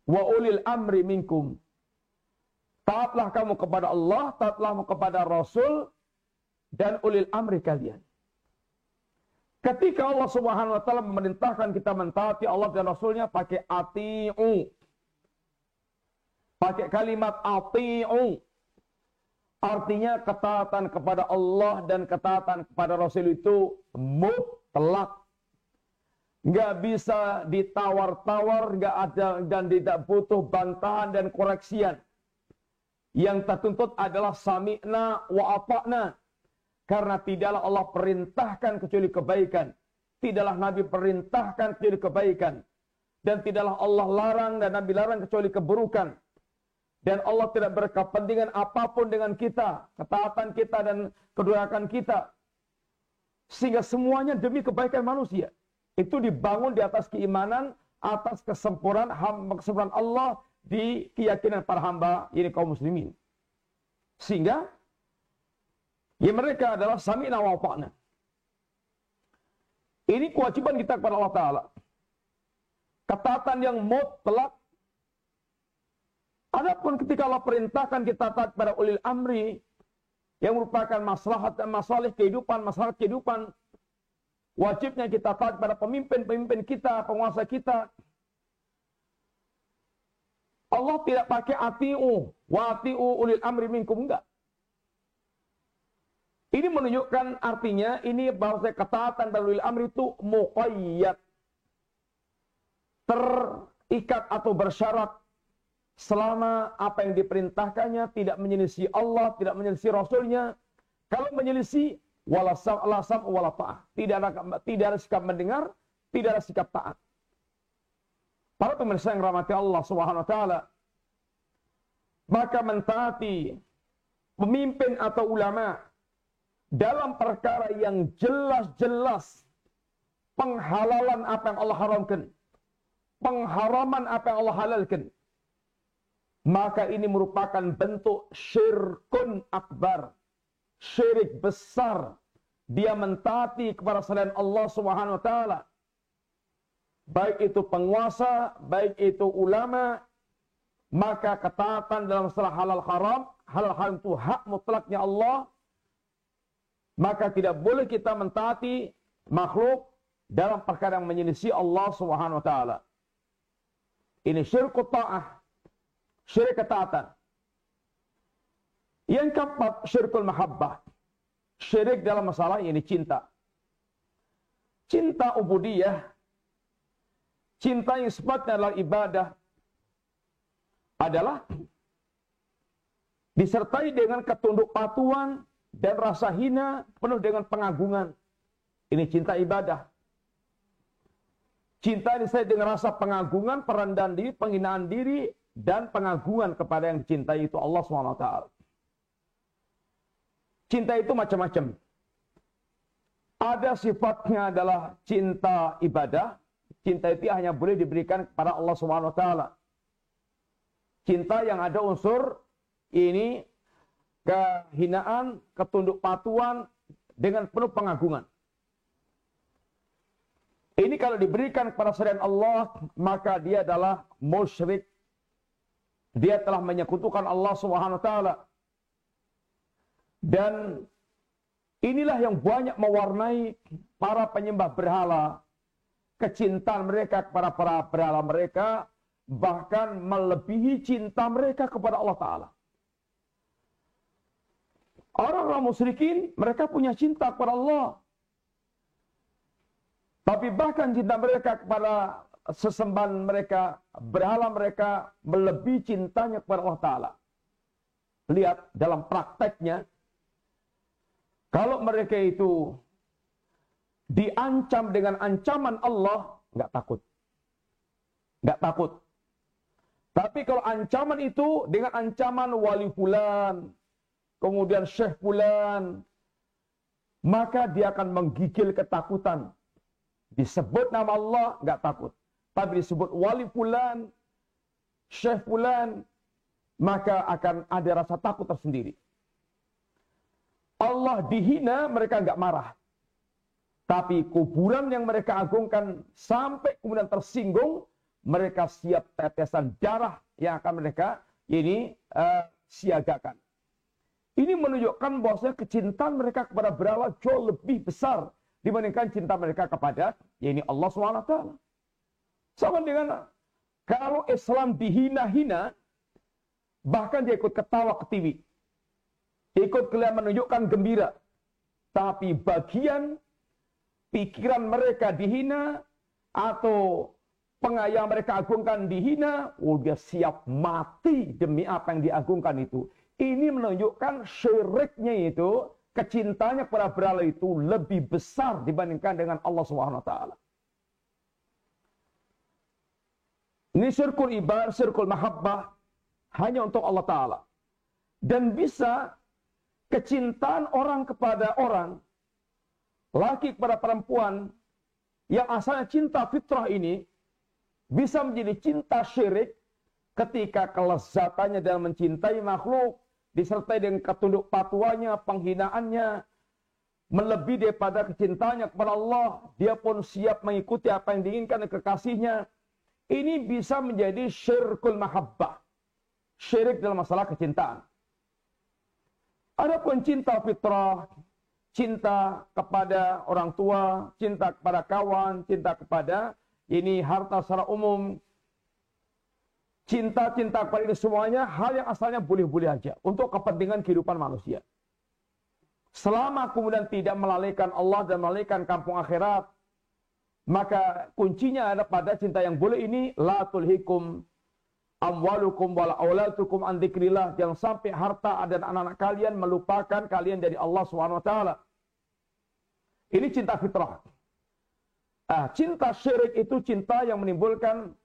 wa ulil amri minkum. Taatlah kamu kepada Allah, taatlah kamu kepada Rasul, dan ulil amri kalian. Ketika Allah Subhanahu wa Ta'ala memerintahkan kita mentaati Allah dan Rasulnya pakai ati'u. Pakai kalimat ati'u. Artinya ketaatan kepada Allah dan ketaatan kepada Rasul itu mutlak. Nggak bisa ditawar-tawar, nggak ada dan tidak butuh bantahan dan koreksian. Yang tertuntut adalah sami'na wa ata'na. Karena tidaklah Allah perintahkan kecuali kebaikan. Tidaklah Nabi perintahkan kecuali kebaikan. Dan tidaklah Allah larang dan Nabi larang kecuali keburukan. Dan Allah tidak berkepentingan apapun dengan kita. Ketaatan kita dan kedurhakaan kita. Sehingga semuanya demi kebaikan manusia. Itu dibangun di atas keimanan, atas kesempurnaan Allah di keyakinan para hamba, ini kaum muslimin. Sehingga ya mereka adalah sami'na wa ata'na. Ini kewajiban kita kepada Allah Ta'ala. Ketaatan yang mutlak. Adapun ketika Allah perintahkan kita taat pada ulil amri, yang merupakan maslahat dan masalah kehidupan, masalah kehidupan, wajibnya kita taat pada pemimpin-pemimpin kita, penguasa kita. Allah tidak pakai ati'u, wa ati'u ulil amri minkum, enggak. Ini menunjukkan artinya, ini bahwa ketaatan pada ulil amri itu muqayyad. Terikat atau bersyarat. Selama apa yang diperintahkannya tidak menyelisih Allah, tidak menyelisih Rasulnya. Kalau menyelisih, wala sam'u wala ta'ah. Tidak ada sikap mendengar, tidak ada sikap taat. Para pemirsa yang rahmati Allah Subhanahu wa Ta'ala, maka mentaati pemimpin atau ulama dalam perkara yang jelas-jelas penghalalan apa yang Allah haramkan, pengharaman apa yang Allah halalkan, maka ini merupakan bentuk syirkun akbar, syirik besar. Dia mentaati kepada selain Allah Subhanahu wa Ta'ala. Baik itu penguasa, baik itu ulama, maka ketaatan dalam masalah halal haram itu hak mutlaknya Allah. Maka tidak boleh kita mentaati makhluk dalam perkara yang menyelisih Allah Subhanahu wa Ta'ala. Ini syirkut ta'ah, syirik ketaatan. Yang keempat, syirkul mahabbah. Syirik dalam masalah ini cinta. Cinta ubudiyah. Cinta yang sifatnya adalah ibadah. Adalah disertai dengan ketunduk patuhan dan rasa hina penuh dengan pengagungan. Ini cinta ibadah. Cinta disertai dengan rasa pengagungan, perendahan diri, penghinaan diri, dan pengagungan kepada yang dicintai itu Allah SWT. Cinta itu macam-macam. Ada sifatnya adalah cinta ibadah. Cinta itu hanya boleh diberikan kepada Allah SWT. Cinta yang ada unsur ini kehinaan, ketunduk patuhan dengan penuh pengagungan. Ini kalau diberikan kepada selain Allah, maka dia adalah musyrik. Dia telah menyekutukan Allah Subhanahu wa Ta'ala. Dan inilah yang banyak mewarnai para penyembah berhala. Kecintaan mereka kepada para berhala mereka, bahkan melebihi cinta mereka kepada Allah Ta'ala. Orang-orang musyrikin, mereka punya cinta kepada Allah. Tapi bahkan cinta mereka kepada sesembahan mereka, berhala mereka, melebihi cintanya kepada Allah Ta'ala. Lihat dalam prakteknya, kalau mereka itu diancam dengan ancaman Allah, nggak takut. Nggak takut. Tapi kalau ancaman itu dengan ancaman wali fulan, kemudian syekh fulan, maka dia akan menggigil ketakutan. Disebut nama Allah, nggak takut. Tapi disebut wali fulan, syekh fulan, maka akan ada rasa takut tersendiri. Allah dihina, mereka nggak marah. Tapi kuburan yang mereka agungkan sampai kemudian tersinggung, mereka siap tetesan darah yang akan mereka siagakan. Ini menunjukkan bahwasanya kecintaan mereka kepada berhala jauh lebih besar dibandingkan cinta mereka kepada Allah SWT. Sama dengan kalau Islam dihina-hina, bahkan dia ikut ketawa ketiwi. Ikut kelihatan menunjukkan gembira. Tapi bagian pikiran mereka dihina, atau pengayang mereka agungkan dihina, dia siap mati demi apa yang diagungkan itu. Ini menunjukkan syiriknya itu, kecintanya kepada berhala itu lebih besar dibandingkan dengan Allah SWT. Ini syirkul ibadah, syirkul mahabbah, hanya untuk Allah Ta'ala. Dan bisa kecintaan orang kepada orang, laki kepada perempuan, yang asalnya cinta fitrah ini, bisa menjadi cinta syirik ketika kelezatannya dalam mencintai makhluk, disertai dengan ketunduk patuanya, penghinaannya, melebihi daripada kecintaannya kepada Allah, dia pun siap mengikuti apa yang diinginkan oleh kekasihnya. Ini bisa menjadi syirkul mahabbah. Syirik dalam masalah kecintaan. Adapun cinta fitrah, cinta kepada orang tua, cinta kepada kawan, cinta kepada harta secara umum, cinta-cinta kepada ini semuanya hal yang asalnya boleh-boleh aja untuk kepentingan kehidupan manusia. Selama kemudian tidak melalaikan Allah dan melalaikan kampung akhirat, maka kuncinya ada pada cinta yang boleh ini, la tulhikum amwalukum wala auladukum an dzikrillah. Jangan sampai harta dan anak-anak kalian melupakan kalian dari Allah SWT. Ini cinta fitrah. Cinta syirik itu cinta yang menimbulkan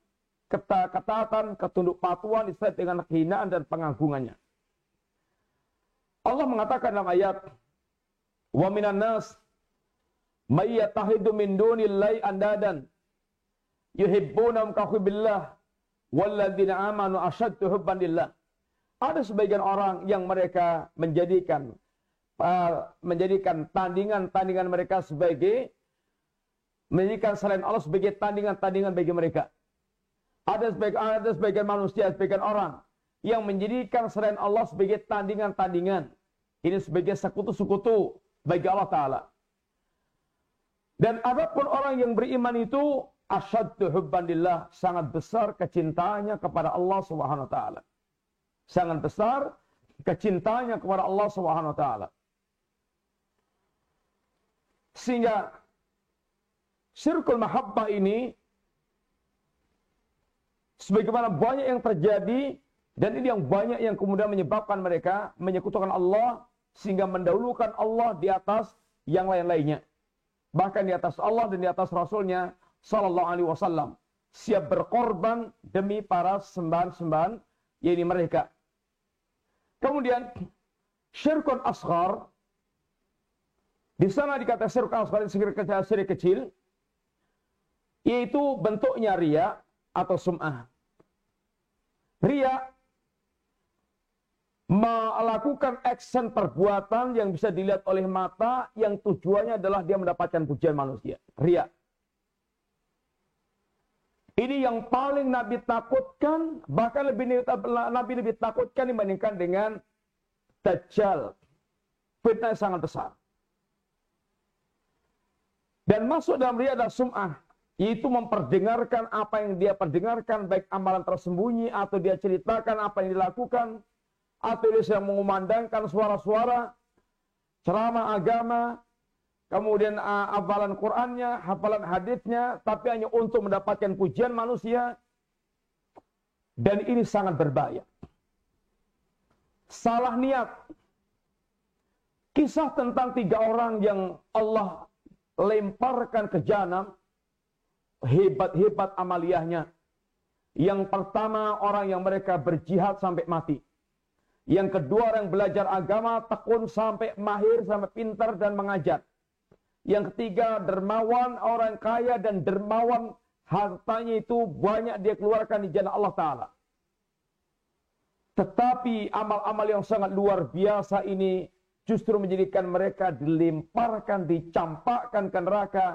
ketaatan, ketunduk patuhan disertai dengan kehinaan dan pengagungannya. Allah mengatakan dalam ayat, wa minan nas may yattakhidhu min dunillahi andadan yuhibbunahum ka hubbillah walladzina amanu asyaddu hubban lillah. Ada sebagian orang yang mereka menjadikan tandingan-tandingan mereka menjadikan selain Allah sebagai tandingan-tandingan bagi mereka. Ada sebagian manusia, sebagian orang yang menjadikan selain Allah sebagai tandingan-tandingan. Ini sebagai sekutu-sekutu bagi Allah Ta'ala. Dan adapun orang yang beriman itu asyaddu hubban lillah, sangat besar kecintaannya kepada Allah Subhanahu wa taala. Sangat besar kecintaannya kepada Allah Subhanahu wa taala. Sehingga syirkul mahabbah ini sebagaimana banyak yang terjadi, dan ini yang banyak yang kemudian menyebabkan mereka menyekutukan Allah sehingga mendahulukan Allah di atas yang lain-lainnya. Bahkan di atas Allah dan di atas Rasulnya Sallallahu Alaihi Wasallam, siap berkorban demi para sembahan-sembahan yaitu mereka. Kemudian syirkun asghar, di sana dikatakan syirkun asghar, syirik kecil, yaitu bentuknya riya atau sum'ah. Riya melakukan action perbuatan yang bisa dilihat oleh mata, yang tujuannya adalah dia mendapatkan pujian manusia. Riya. Ini yang paling Nabi takutkan, bahkan Nabi lebih takutkan dibandingkan dengan Dajjal. Fitnah sangat besar. Dan masuk dalam riya adalah sum'ah, yaitu memperdengarkan apa yang dia perdengarkan, baik amalan tersembunyi, atau dia ceritakan apa yang dilakukan, atau dia sedang mengumandangkan suara-suara, ceramah agama, kemudian hafalan Qur'annya, hafalan hadisnya, tapi hanya untuk mendapatkan pujian manusia. Dan ini sangat berbahaya. Salah niat. Kisah tentang 3 orang yang Allah lemparkan ke jahanam, hebat-hebat amaliyahnya. Yang pertama, orang yang mereka berjihad sampai mati. Yang kedua, orang yang belajar agama, tekun sampai mahir, sampai pintar dan mengajar. Yang ketiga, dermawan, orang kaya dan dermawan, hartanya itu banyak dia keluarkan di jalan Allah Ta'ala. Tetapi amal-amal yang sangat luar biasa ini justru menjadikan mereka dilemparkan, dicampakkan ke neraka.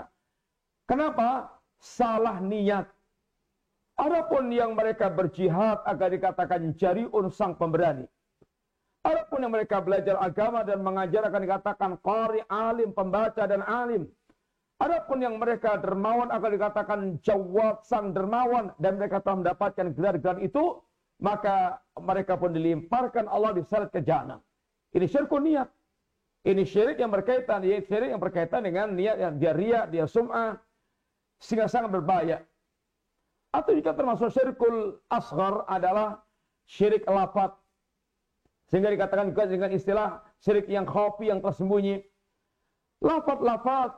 Kenapa? Salah niat. Adapun yang mereka berjihad agar dikatakan jariun, sang pemberani. Adapun yang mereka belajar agama dan mengajar akan dikatakan qari, alim, pembaca dan alim. Adapun yang mereka dermawan akan dikatakan jawad, sang dermawan, dan mereka telah mendapatkan gelar-gelar itu, maka mereka pun dilemparkan Allah diseret ke jahanam. Ini syirkun niat. Ini syirik yang berkaitan dengan niat yang dia riya, dia sum'ah, sehingga sangat berbahaya. Atau juga termasuk syirkul asghar adalah syirik lafaz. Sehingga dikatakan juga dengan istilah syirik yang khafi, yang tersembunyi. Lafaz-lafaz,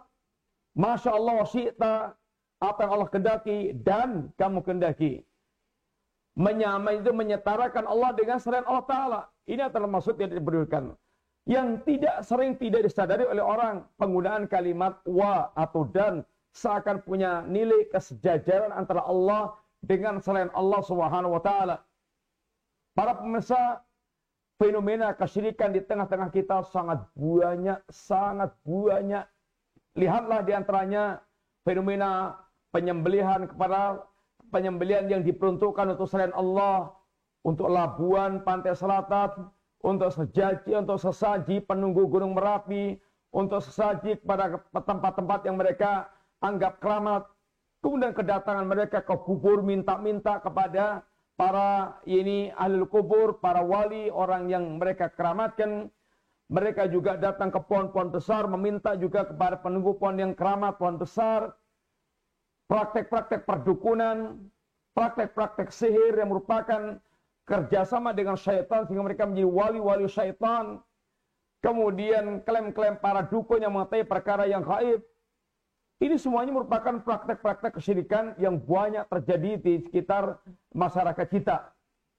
Masya Allah wa syi'ta, apa yang Allah kendaki dan kamu kendaki. Menyamai itu menyetarakan Allah dengan selain Allah Ta'ala. Ini adalah maksud yang diberikan. Yang tidak disadari oleh orang, penggunaan kalimat wa atau dan seakan punya nilai kesejajaran antara Allah dengan selain Allah Subhanahu wa Ta'ala. Para pemirsa, fenomena kesyirikan di tengah-tengah kita sangat banyak, sangat banyak. Lihatlah di antaranya fenomena penyembelihan yang diperuntukkan untuk selain Allah, untuk Labuan, Pantai Selatan, untuk sesaji penunggu Gunung Merapi, untuk sesaji kepada tempat-tempat yang mereka anggap keramat. Kemudian kedatangan mereka ke kubur minta-minta kepada para ahli kubur, para wali, orang yang mereka keramatkan. Mereka juga datang ke pohon-pohon besar, meminta juga kepada penunggu pohon yang keramat, pohon besar. Praktek-praktek perdukunan, praktek-praktek sihir yang merupakan kerjasama dengan syaitan sehingga mereka menjadi wali-wali syaitan. Kemudian klaim-klaim para dukun yang mengetahui perkara yang gaib. Ini semuanya merupakan praktek-praktek kesyirikan yang banyak terjadi di sekitar masyarakat kita.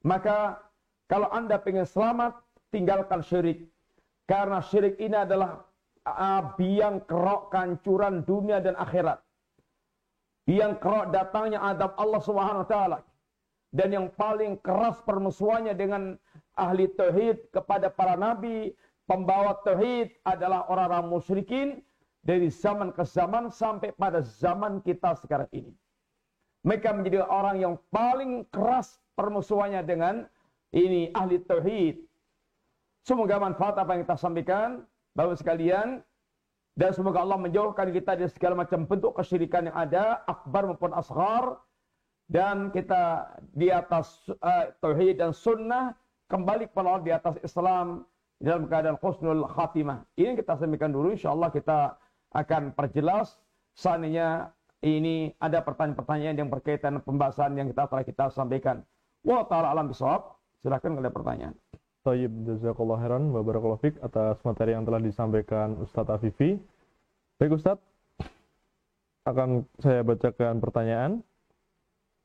Maka kalau Anda ingin selamat, tinggalkan syirik. Karena syirik ini adalah biang kerok kehancuran dunia dan akhirat. Yang kerok datangnya adab Allah Subhanahu wa Ta'ala. Dan yang paling keras permusuhannya dengan ahli tauhid kepada para nabi, pembawa tauhid adalah orang-orang musyrikin dari zaman ke zaman sampai pada zaman kita sekarang ini. Mereka menjadi orang yang paling keras permusuhannya dengan ahli tauhid. Semoga manfaat apa yang kita sampaikan, Bapak sekalian. Dan semoga Allah menjauhkan kita dari segala macam bentuk kesyirikan yang ada, akbar maupun asghar. Dan kita di atas tauhid dan sunnah, kembali kepada Allah di atas Islam, dalam keadaan husnul khatimah. Ini kita sampaikan dulu, insyaAllah kita akan perjelas. Seandainya ini ada pertanyaan-pertanyaan yang berkaitan pembahasan yang telah kita sampaikan. Wa ta'ala alam bisawab. Silakan kalau ada pertanyaan. Thayyib, jazakallahu khairan wa barakallahu fik atas materi yang telah disampaikan Ustadz Afifi. Baik Ustadz, akan saya bacakan pertanyaan.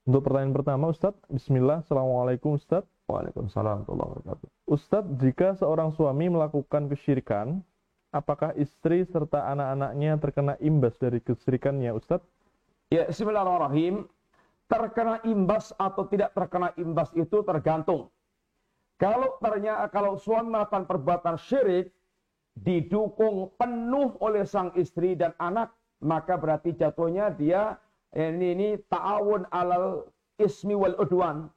Untuk pertanyaan pertama Ustadz, bismillah, assalamualaikum Ustadz. Waalaikumsalam warahmatullahi wabarakatuh. Ustadz, jika seorang suami melakukan kesyirikan, apakah istri serta anak-anaknya terkena imbas dari kesyirikannya Ustadz? Ya, bismillahirrahmanirrahim. Terkena imbas atau tidak terkena imbas itu tergantung. Kalau suami melakukan perbuatan syirik didukung penuh oleh sang istri dan anak, maka berarti jatuhnya dia ini ta'awun alal ismi wal udwan.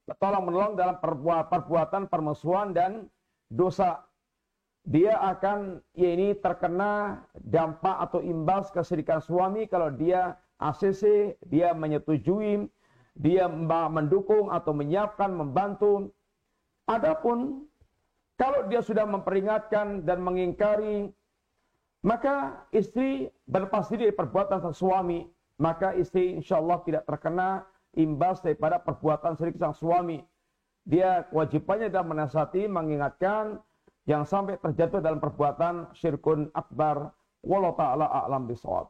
Tolong menolong dalam perbuatan permusuhan dan dosa. Dia akan terkena dampak atau imbas kesyirikan suami kalau dia ACC, dia menyetujui, dia mendukung atau menyiapkan, membantu. Adapun Kalau dia sudah memperingatkan dan mengingkari, maka istri berlepas diri dari perbuatan sang suami, maka istri insya Allah tidak terkena imbas daripada perbuatan syirik sang suami. Dia kewajibannya adalah menasihati, mengingatkan, yang sampai terjatuh dalam perbuatan syirkun akbar. Wallahu ta'ala a'lam bishawab.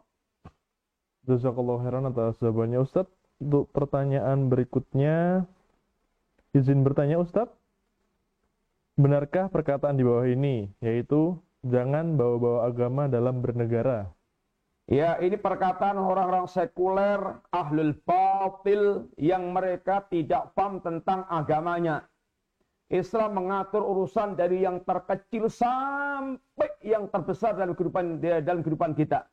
Jazakallahu khairan atas jawabannya Ustadz. Untuk pertanyaan berikutnya, izin bertanya Ustadz, benarkah perkataan di bawah ini, yaitu jangan bawa-bawa agama dalam bernegara? Ya, ini perkataan orang-orang sekuler, ahlul batil, yang mereka tidak paham tentang agamanya. Islam mengatur urusan dari yang terkecil sampai yang terbesar dalam kehidupan kita.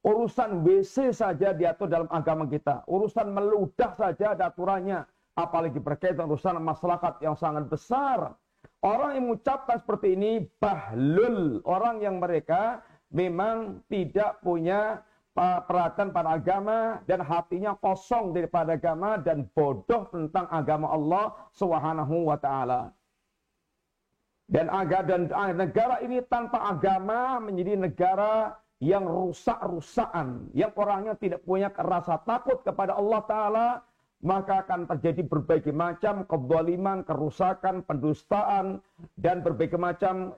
Urusan WC saja diatur dalam agama kita. Urusan meludah saja ada aturannya. Apalagi berkaitan urusan masyarakat yang sangat besar. Orang yang mengucapkan seperti ini bahlul. Orang yang mereka memang tidak punya perhatian pada agama dan hatinya kosong daripada agama dan bodoh tentang agama Allah Subhanahu wa taala. Dan negara ini tanpa agama menjadi negara yang rusak-rusakan, yang orangnya tidak punya rasa takut kepada Allah Ta'ala, maka akan terjadi berbagai macam kezaliman, kerusakan, pendustaan, dan berbagai macam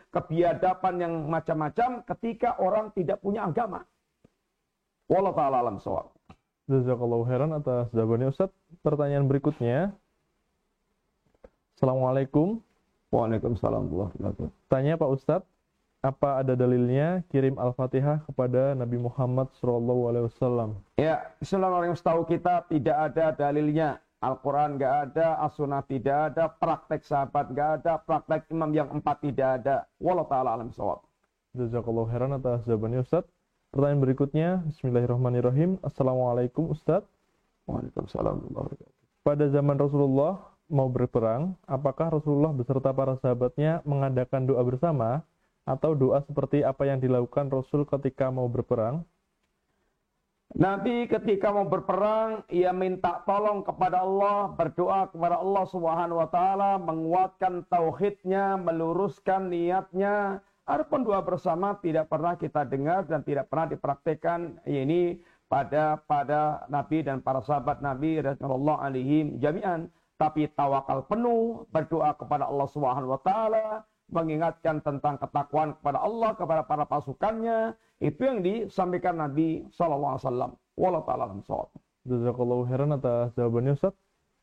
kebiadaban yang macam-macam ketika orang tidak punya agama. Wallahu ta'ala alam shawab. Jazakallahu khairan atas jawabannya Ustaz. Pertanyaan berikutnya. Assalamualaikum. Waalaikumsalam warahmatullahi wabarakatuh. Tanya Pak Ustadz, apa ada dalilnya kirim Al-Fatihah kepada Nabi Muhammad SAW? Ya, Bismillahirrahmanirrahim. Setahu kita tidak ada dalilnya. Al-Quran nggak ada, As-Sunnah tidak ada, praktek sahabat nggak ada, praktek imam yang 4 tidak ada. Wallahu ta'ala alam shawab. Jazakallahu khairan atas jawabannya Ustadz. Pertanyaan berikutnya, Bismillahirrahmanirrahim. Assalamualaikum Ustadz. Waalaikumsalam warahmatullahi wabarakatuh. Pada zaman Rasulullah mau berperang, apakah Rasulullah beserta para sahabatnya mengadakan doa bersama atau doa seperti apa yang dilakukan Rasul ketika mau berperang? Nabi ketika mau berperang, ia minta tolong kepada Allah, berdoa kepada Allah Subhanahu wa taala, menguatkan tauhidnya, meluruskan niatnya. Adapun doa bersama tidak pernah kita dengar dan tidak pernah dipraktikkan ini pada Nabi dan para sahabat Nabi radhiyallahu alaihim jami'an. Tapi tawakal penuh, berdoa kepada Allah Subhanahu wa taala, mengingatkan tentang ketakwaan kepada Allah, kepada para pasukannya, itu yang disampaikan Nabi sallallahu alaihi wasallam. Wallahu ta'ala alam shawab. Jazakallahu khairan atas jawabannya Ustaz.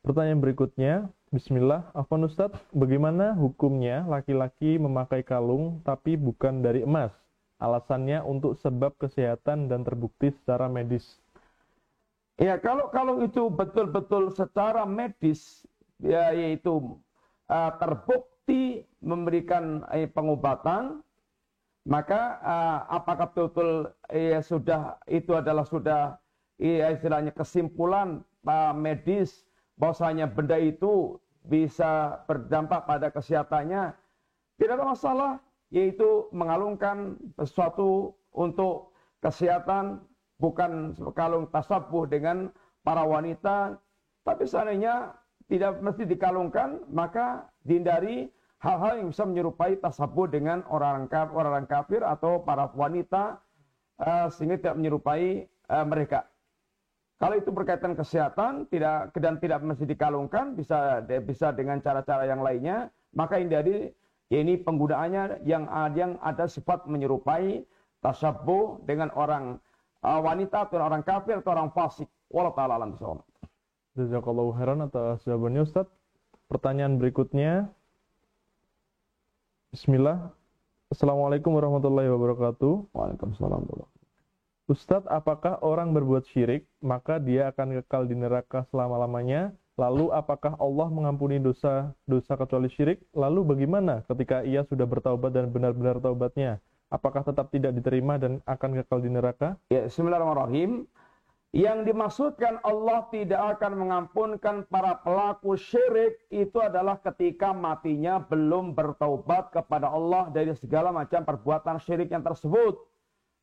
Pertanyaan berikutnya, bismillah, afwan Ustaz, bagaimana hukumnya laki-laki memakai kalung tapi bukan dari emas? Alasannya untuk sebab kesehatan dan terbukti secara medis. Ya, kalau itu betul-betul secara medis, ya, yaitu terbukti memberikan pengobatan, maka apakah betul-betul sudah istilahnya kesimpulan medis bahwasanya benda itu bisa berdampak pada kesehatannya? Tidak ada masalah, yaitu mengalungkan sesuatu untuk kesehatan. Bukan kalung tasabuh dengan para wanita, tapi seandainya tidak mesti dikalungkan, maka dihindari hal-hal yang bisa menyerupai tasabuh dengan orang kafir atau para wanita, sehingga tidak menyerupai mereka. Kalau itu berkaitan kesehatan dan tidak mesti dikalungkan, bisa dengan cara-cara yang lainnya, maka hindari ini penggunaannya yang ada sifat menyerupai tasabuh dengan orang wanita atau orang kafir atau orang fasik. Wallahu ta'ala alam bishawab. Jazakallahu khairan atas jawabannya Ustaz. Pertanyaan berikutnya. Bismillah. Assalamualaikum warahmatullahi wabarakatuh. Waalaikumsalam. Ustaz, apakah orang berbuat syirik maka dia akan kekal di neraka selama-lamanya? Lalu apakah Allah mengampuni dosa kecuali syirik? Lalu bagaimana ketika ia sudah bertaubat dan benar-benar taubatnya? Apakah tetap tidak diterima dan akan kekal di neraka? Ya, bismillahirrahmanirrahim. Yang dimaksudkan Allah tidak akan mengampunkan para pelaku syirik itu adalah ketika matinya belum bertaubat kepada Allah dari segala macam perbuatan syirik yang tersebut.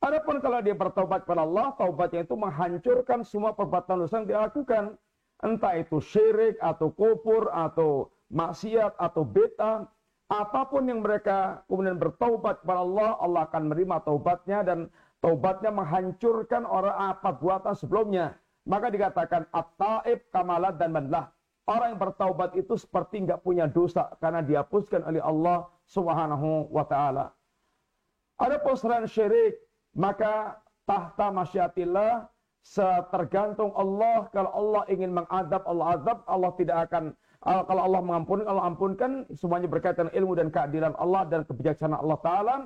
Adapun kalau dia bertaubat kepada Allah, taubatnya itu menghancurkan semua perbuatan dosa yang dilakukan. Entah itu syirik atau kufur atau maksiat atau bid'ah. apapun yang mereka kemudian bertaubat kepada Allah, Allah akan menerima taubatnya dan taubatnya menghancurkan orang apa buatan sebelumnya. Maka dikatakan at-taib kamalat dan manlah. Orang yang bertaubat itu seperti nggak punya dosa karena dihapuskan oleh Allah Subhanahu wa taala. Adapun selain syirik, maka tahta masyiatillah, tergantung Allah. Kalau Allah ingin mengadab, Allah azab. Allah tidak akan, kalau Allah mengampunkan, Allah ampunkan. Semuanya berkaitan ilmu dan keadilan Allah dan kebijaksanaan Allah Ta'ala.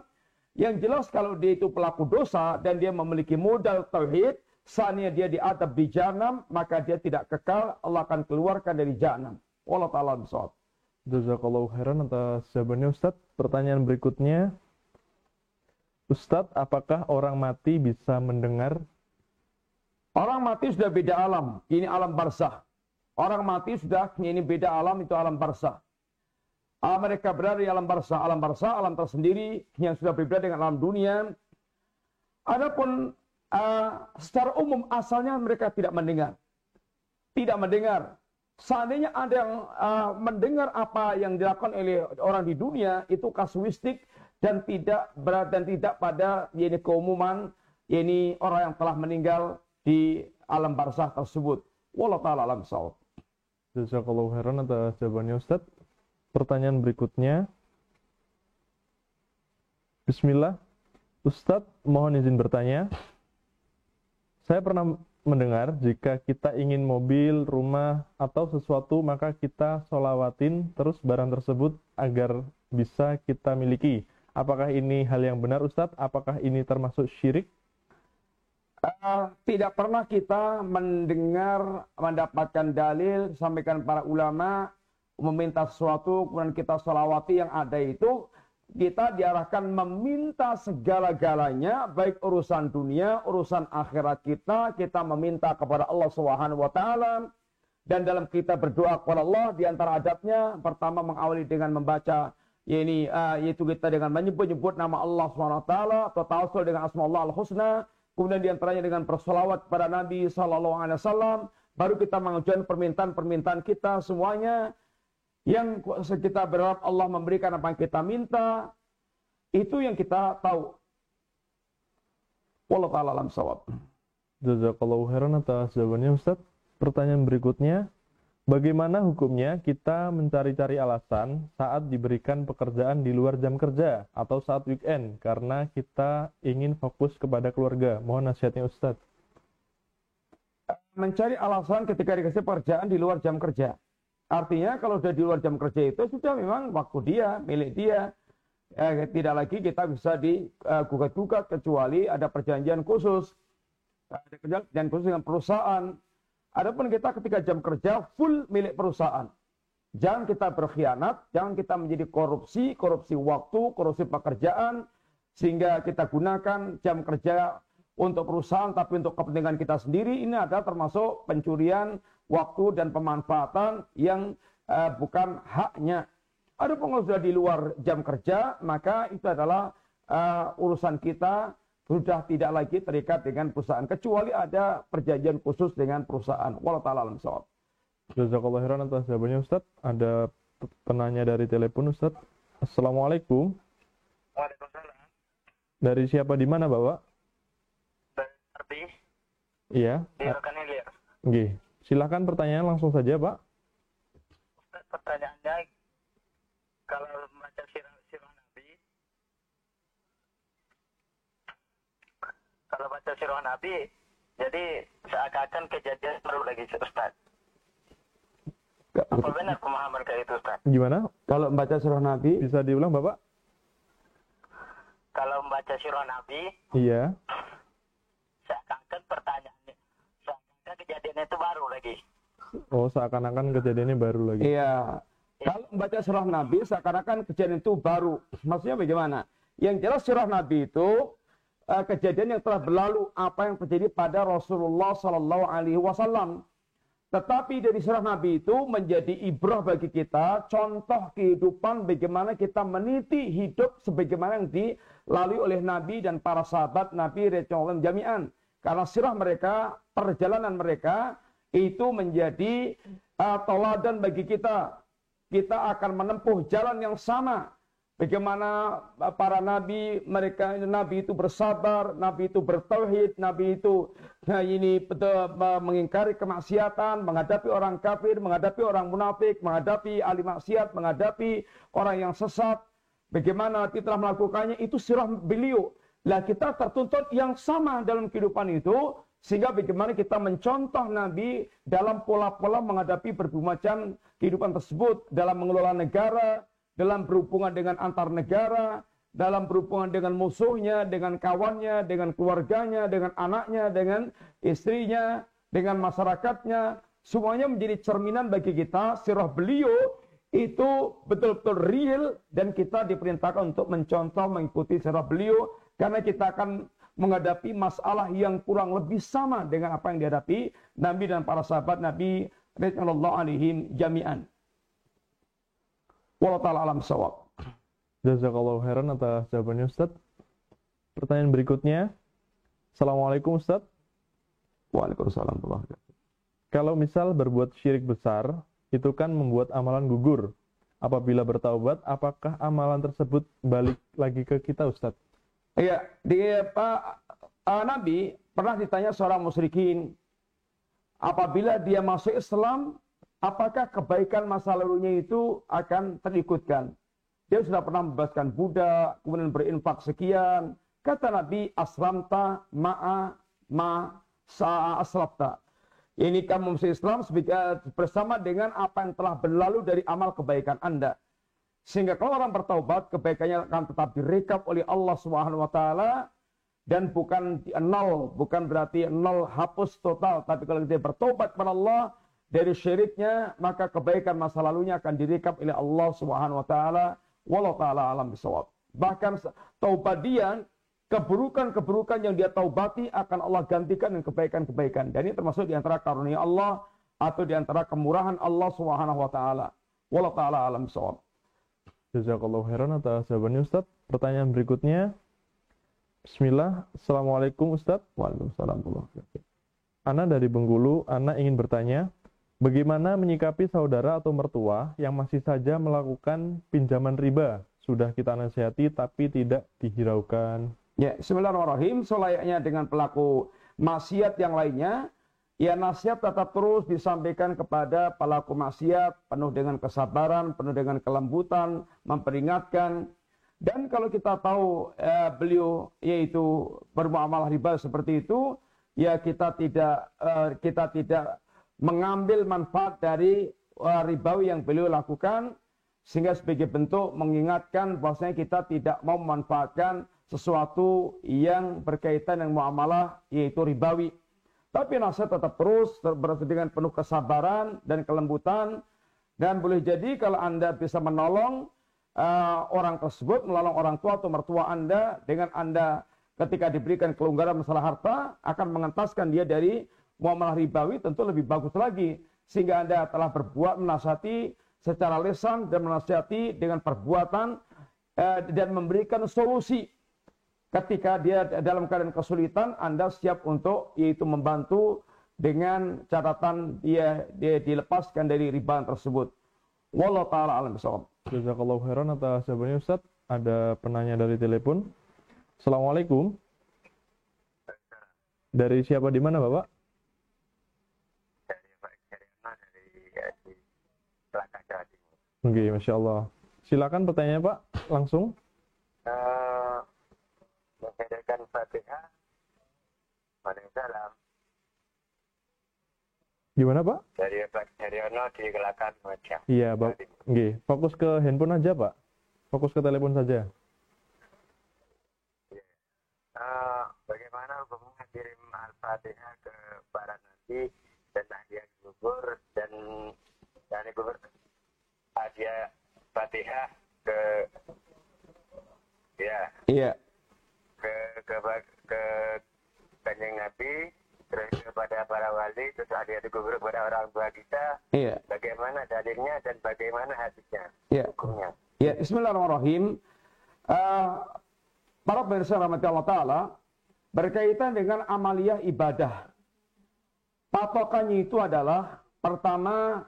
Yang jelas kalau dia itu pelaku dosa dan dia memiliki modal tauhid, saatnya dia diadab di jahanam, maka dia tidak kekal, Allah akan keluarkan dari jahanam. Wallahu ta'ala bishawab. Jazakallahu khairan atas jawabannya Ustadz. Pertanyaan berikutnya, Ustadz, apakah orang mati bisa mendengar? Orang mati sudah beda alam, ini alam barzah. Orang mati sudah, ini beda alam, itu alam barzah. Mereka berada di alam barzah, alam tersendiri yang sudah berbeda dengan alam dunia. Adapun secara umum asalnya mereka tidak mendengar. Tidak mendengar. Seandainya ada yang mendengar apa yang dilakukan oleh orang di dunia, itu kasuistik dan tidak pada keumuman orang yang telah meninggal di alam barzah tersebut. Wallahu ta'ala alam shawab. Jazakallahu khairan atas jawabannya Ustadz. Pertanyaan berikutnya, Bismillah, Ustadz mohon izin bertanya. Saya pernah mendengar jika kita ingin mobil, rumah, atau sesuatu maka kita sholawatin terus barang tersebut agar bisa kita miliki. Apakah ini hal yang benar Ustadz? Apakah ini termasuk syirik? Tidak pernah kita mendengar, mendapatkan dalil, sampaikan para ulama, meminta sesuatu, kemudian kita sholawati yang ada itu, kita diarahkan meminta segala-galanya, baik urusan dunia, urusan akhirat kita meminta kepada Allah Subhanahu wa taala. Dan dalam kita berdoa kepada Allah, di antara adabnya, pertama mengawali dengan membaca, yaitu kita dengan menyebut-nyebut nama Allah Subhanahu wa taala, atau tawassul dengan asma Allah al-husna, kemudian diantaranya dengan bersolawat kepada Nabi SAW, baru kita mengajukan permintaan-permintaan kita semuanya, yang kita berharap Allah memberikan apa yang kita minta, itu yang kita tahu. Wallahu ta'ala alam shawab. Jazakallahu khairan atas jawabannya Ustaz. Pertanyaan berikutnya, bagaimana hukumnya kita mencari-cari alasan saat diberikan pekerjaan di luar jam kerja atau saat weekend karena kita ingin fokus kepada keluarga? Mohon nasihatnya Ustaz. Mencari alasan ketika dikasih pekerjaan di luar jam kerja. Artinya kalau sudah di luar jam kerja itu sudah memang waktu dia, milik dia. Tidak lagi kita bisa digugat-gugat kecuali ada perjanjian khusus. Ada perjanjian khusus dengan perusahaan. Adapun kita ketika jam kerja full milik perusahaan. Jangan kita berkhianat, jangan kita menjadi korupsi waktu, korupsi pekerjaan, sehingga kita gunakan jam kerja untuk perusahaan tapi untuk kepentingan kita sendiri. Ini adalah termasuk pencurian waktu dan pemanfaatan yang bukan haknya. Adapun kalau sudah di luar jam kerja, maka itu adalah urusan kita, sudah tidak lagi terikat dengan perusahaan, kecuali ada perjanjian khusus dengan perusahaan. Wallahu ta'ala alam shawab. Jazakallahu khairan atas jawabannya Ustaz. Ada penanya dari telepon Ustaz. Assalamualaikum. Waalaikumsalam. Dari siapa, di mana Bapak? Dari Arbi. Iya. Di Rekan Hilir. Nggih. Silahkan pertanyaan langsung saja Pak. Ustaz, pertanyaannya, kalau membaca sirah Nabi, kalau baca sirah Nabi, jadi seakan-akan kejadian baru lagi Ustaz. Apa benar pemahaman kayak itu Ustaz? Gimana? Kalau membaca surah Nabi, Bisa diulang Bapak? Kalau membaca sirah Nabi, Iya. seakan-akan pertanyaannya, seakan-akan kejadian itu baru lagi. Oh, seakan-akan kejadiannya baru lagi. iya. Kalau membaca surah Nabi, seakan-akan kejadian itu baru. Maksudnya bagaimana? Yang jelas surah Nabi itu kejadian yang telah berlalu, apa yang terjadi pada Rasulullah SAW. Tetapi dari surah Nabi itu menjadi ibrah bagi kita, contoh kehidupan bagaimana kita meniti hidup sebagaimana yang dilalui oleh Nabi dan para sahabat Nabi radhiyallahu jami'an. Karena sirah mereka, perjalanan mereka itu menjadi teladan bagi kita. kita akan menempuh jalan yang sama. Bagaimana para nabi, mereka nabi itu bersabar, nabi itu bertauhid, nabi itu mengingkari kemaksiatan, menghadapi orang kafir, menghadapi orang munafik, menghadapi ahli maksiat, menghadapi orang yang sesat. Bagaimana kita telah melakukannya, itu sirah beliau. Lah kita tertuntut yang sama dalam kehidupan itu, sehingga bagaimana kita mencontoh Nabi dalam pola-pola menghadapi berbagai macam kehidupan tersebut, dalam mengelola negara, dalam berhubungan dengan antar negara, dalam berhubungan dengan musuhnya, dengan kawannya, dengan keluarganya, dengan anaknya, dengan istrinya, dengan masyarakatnya. Semuanya menjadi cerminan bagi kita. Sirah beliau itu betul-betul real, dan kita diperintahkan untuk mencontoh, mengikuti sirah beliau, karena kita akan menghadapi masalah yang kurang lebih sama dengan apa yang dihadapi Nabi dan para sahabat Nabi radhiyallahu alaihim jami'an. Wallahu ta'ala alam shawab. Jazakallahu khairan atas jawabannya Ustaz. Pertanyaan berikutnya. Assalamualaikum Ustaz. Waalaikumsalam warahmatullahi wabarakatuh. Kalau misal berbuat syirik besar, itu kan membuat amalan gugur. Apabila bertaubat, apakah amalan tersebut balik lagi ke kita Ustaz? Iya, Nabi pernah ditanya seorang musyrikin, apabila dia masuk Islam, apakah kebaikan masa lalunya itu akan terikutkan? Dia sudah pernah membebaskan budak, kemudian berinfak sekian. Kata Nabi, aslamta ma'a sa'a aslafta. Ini kamu masuk Islam bersama dengan apa yang telah berlalu dari amal kebaikan Anda. Sehingga kalau orang bertaubat, kebaikannya akan tetap direkap oleh Allah Subhanahu wa taala, dan bukan nol, bukan berarti nol hapus total, tapi kalau dia bertobat kepada Allah dari syiriknya, maka kebaikan masa lalunya akan direkap oleh Allah Subhanahu wa taala. Wallahu taala alam bisawab. Bahkan taubat dia, keburukan-keburukan yang dia taubati akan Allah gantikan dengan kebaikan-kebaikan. Dan ini termasuk di antara karunia Allah atau di antara kemurahan Allah Subhanahu wa taala. Wallahu taala alam bisawab. Jazakallahu khairan atas jawabannya Ustaz. Pertanyaan berikutnya. Bismillah. Assalamualaikum Ustaz. Waalaikumsalam warahmatullahi wabarakatuh. Ana dari Bengkulu, Ana ingin bertanya, bagaimana menyikapi saudara atau mertua yang masih saja melakukan pinjaman riba? Sudah kita nasihati tapi tidak dihiraukan. Ya, bismillahirrahmanirrahim. Selayaknya dengan pelaku maksiat yang lainnya, ya nasihat tetap terus disampaikan kepada pelaku maksiat, penuh dengan kesabaran, penuh dengan kelembutan, memperingatkan. Dan kalau kita tahu beliau yaitu bermuamalah riba seperti itu, ya kita tidak mengambil manfaat dari ribawi yang beliau lakukan, sehingga sebagai bentuk mengingatkan bahwasanya kita tidak mau memanfaatkan sesuatu yang berkaitan dengan muamalah yaitu ribawi. Tapi nasihat tetap terus dengan penuh kesabaran dan kelembutan, dan boleh jadi kalau Anda bisa menolong orang tersebut, menolong orang tua atau mertua Anda, dengan Anda ketika diberikan kelonggaran masalah harta akan mengentaskan dia dari muamalah ribawi, tentu lebih bagus lagi, sehingga Anda telah berbuat menasihati secara lisan dan menasihati dengan perbuatan dan memberikan solusi. Ketika dia dalam keadaan kesulitan, Anda siap untuk yaitu membantu dengan catatan dia dilepaskan dari riba tersebut. Wallahu taala alam bisawab. Jazakallahu khairan atas jawabannya Ustaz. Ada penanya dari telepon. Assalamualaikum. Dari siapa, di mana Bapak? Dari Pak Jarina dari Selatan Jawa Timur. Oke, Masya Allah. Silakan pertanyaannya Pak, langsung. Menghidupkan Fatihah. Waalaikumsalam. Gimana Pak? Dari Pak Jariono di Kelakar Wajah. Iya, Pak. Oke, fokus ke handphone aja Pak. Fokus ke telepon saja. Bagaimana hukumnya kirim Al-Fatihah ke para nabi dan hadiah gugur dan gugur hadiah Fatihah ke Kanjeng Nabi, terus kepada para wali, terus hadiah gugur kepada orang tua kita. Iya. Bagaimana dalilnya dan bagaimana hadisnya? Iya. Hukumnya. Ya, bismillahirrahmanirrahim. Para pemirsa rahmati Allah Ta'ala, berkaitan dengan amaliyah ibadah. Patokannya itu adalah, pertama,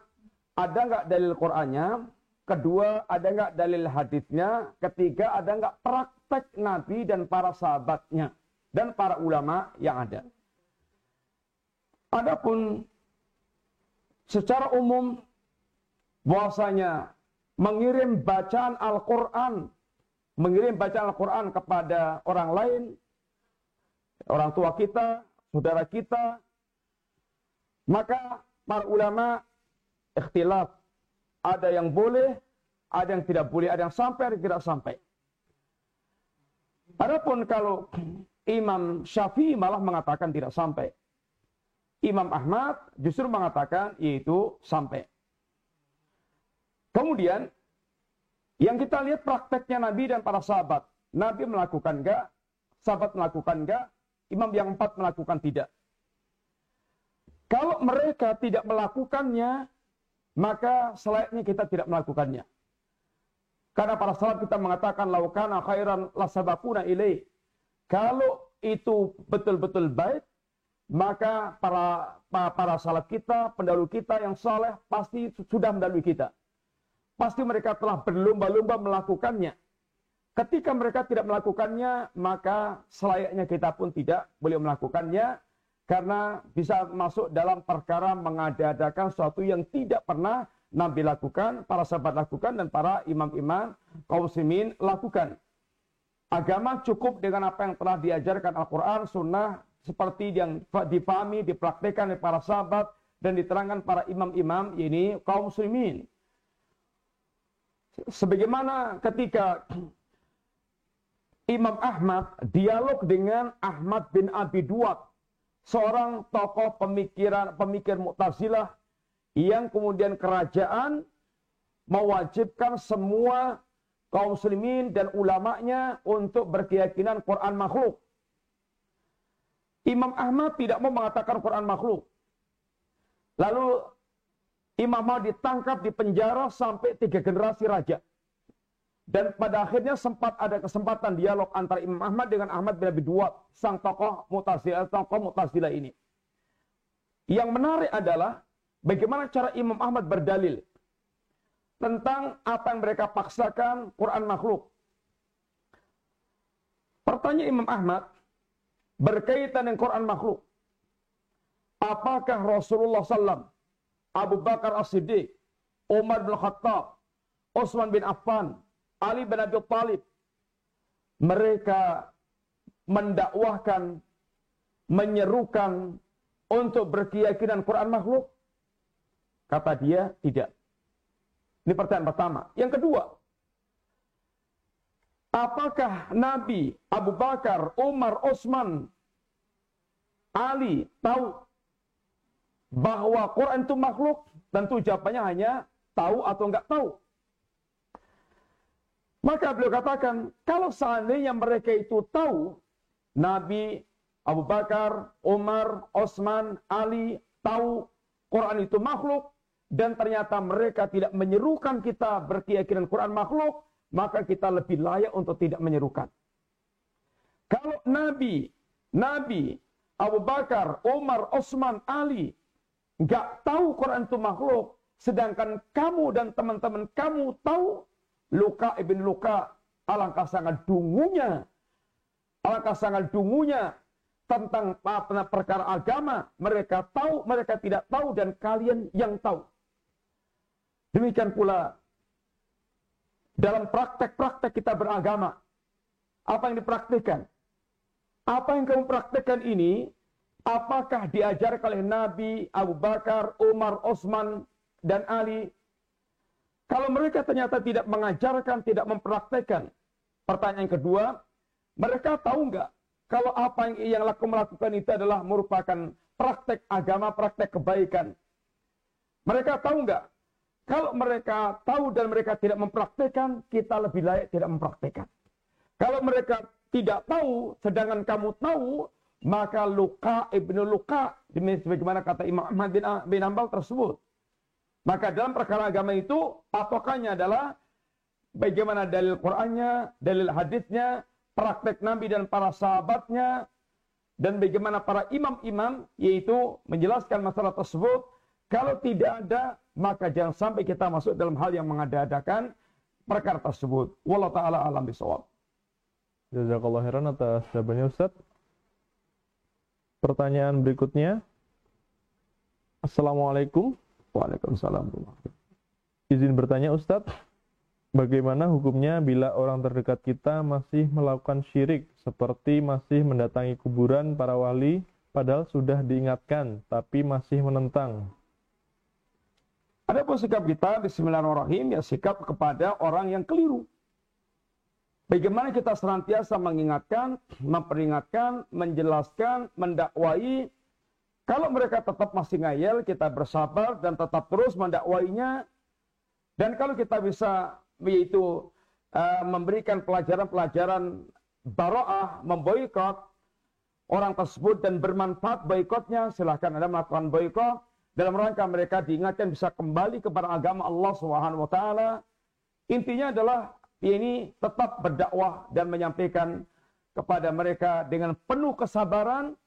ada nggak dalil Qur'annya? kedua ada nggak dalil hadisnya, ketiga ada nggak praktek Nabi dan para sahabatnya dan para ulama yang ada. Adapun secara umum bahwasanya mengirim bacaan Al-Quran kepada orang lain, orang tua kita, saudara kita, maka para ulama ikhtilaf. Ada yang boleh, ada yang tidak boleh, ada yang sampai, ada yang tidak sampai. Adapun kalau Imam Syafi'i malah mengatakan tidak sampai. Imam Ahmad justru mengatakan yaitu sampai. Kemudian, yang kita lihat prakteknya Nabi dan para sahabat. Nabi melakukan enggak, sahabat melakukan enggak, imam yang 4 melakukan tidak. Kalau mereka tidak melakukannya, maka selayaknya kita tidak melakukannya. Karena para sahabat kita mengatakan, laukana khairan lasabakuna ilaih. Kalau itu betul-betul baik, maka para salaf kita, pendahulu kita yang saleh pasti sudah mendahului kita. Pasti mereka telah berlomba-lomba melakukannya. Ketika mereka tidak melakukannya, maka selayaknya kita pun tidak boleh melakukannya, karena bisa masuk dalam perkara mengada-adakan sesuatu yang tidak pernah Nabi lakukan, para sahabat lakukan, dan para imam-imam kaum muslimin lakukan. Agama cukup dengan apa yang telah diajarkan Al-Quran, Sunnah, seperti yang dipahami, dipraktikkan oleh para sahabat, dan diterangkan para imam-imam, ini kaum muslimin. Sebagaimana ketika Imam Ahmad dialog dengan Ahmad bin Abi Duat, seorang tokoh pemikir Mu'tazilah yang kemudian kerajaan mewajibkan semua kaum muslimin dan ulamanya untuk berkeyakinan Quran makhluk. Imam Ahmad tidak mau mengatakan Quran makhluk. Lalu Imam Ahmad ditangkap di penjara sampai 3 generasi raja. Dan pada akhirnya sempat ada kesempatan dialog antara Imam Ahmad dengan Ahmad bin Abi Duat, sang tokoh Mu'tazilah ini. Yang menarik adalah bagaimana cara Imam Ahmad berdalil tentang apa yang mereka paksakan Quran makhluk. Pertanyaan Imam Ahmad berkaitan dengan Quran makhluk. Apakah Rasulullah SAW, Abu Bakar As-Siddiq, Umar bin Khattab, Utsman bin Affan, Ali bin Abi Thalib, mereka mendakwahkan, menyerukan untuk berkeyakinan Quran makhluk? Kata dia, tidak. Ini pertanyaan pertama. Yang kedua, apakah Nabi, Abu Bakar, Umar, Utsman, Ali tahu bahwa Quran itu makhluk? Tentu jawabannya hanya tahu atau enggak tahu. Maka beliau katakan, kalau seandainya mereka itu tahu, Nabi, Abu Bakar, Umar, Utsman, Ali tahu Quran itu makhluk, dan ternyata mereka tidak menyerukan kita berkeyakinan Quran makhluk, maka kita lebih layak untuk tidak menyerukan. Kalau Nabi, Abu Bakar, Umar, Utsman, Ali nggak tahu Quran itu makhluk, sedangkan kamu dan teman-teman kamu tahu, Luka ibn Luka, alangkah sangat dungunya tentang perkara agama. Mereka tahu, mereka tidak tahu, dan kalian yang tahu. Demikian pula dalam praktek-praktek kita beragama. Apa yang dipraktikkan? Apa yang kamu praktekkan ini, apakah diajarkan oleh Nabi, Abu Bakar, Umar, Utsman, dan Ali? Kalau mereka ternyata tidak mengajarkan, tidak mempraktekkan. Pertanyaan kedua, mereka tahu nggak kalau apa yang melakukan itu adalah merupakan praktek agama, praktek kebaikan? Mereka tahu nggak? Kalau mereka tahu dan mereka tidak mempraktekkan, kita lebih layak tidak mempraktekkan. Kalau mereka tidak tahu, sedangkan kamu tahu, maka Luka ibnu Luka, sebagaimana kata Imam Ahmad bin Hanbal tersebut. Maka dalam perkara agama itu, patokannya adalah bagaimana dalil Qur'annya, dalil hadisnya, praktek Nabi dan para sahabatnya, dan bagaimana para imam-imam, yaitu menjelaskan masalah tersebut. Kalau tidak ada maka jangan sampai kita masuk dalam hal yang mengada-adakan perkara tersebut. Wallahu taala alam bisawab. Jazakallah khairan atas jawabannya Ustaz. Pertanyaan berikutnya. Assalamualaikum. Waalaikumsalam. Izin bertanya Ustaz, bagaimana hukumnya bila orang terdekat kita masih melakukan syirik, seperti masih mendatangi kuburan para wali, padahal sudah diingatkan, tapi masih menentang? Adapun sikap kita, bismillahirrahmanirrahim, ya sikap kepada orang yang keliru. Bagaimana kita senantiasa mengingatkan, memperingatkan, menjelaskan, mendakwai. Kalau mereka tetap masih ngayal, kita bersabar dan tetap terus mendakwainya. Dan kalau kita bisa, yaitu memberikan pelajaran-pelajaran baro'ah, memboikot orang tersebut dan bermanfaat boikotnya, silahkan Anda melakukan boikot. Dalam rangka mereka diingatkan bisa kembali kepada agama Allah Subhanahu wa taala. Intinya adalah ini tetap berdakwah dan menyampaikan kepada mereka dengan penuh kesabaran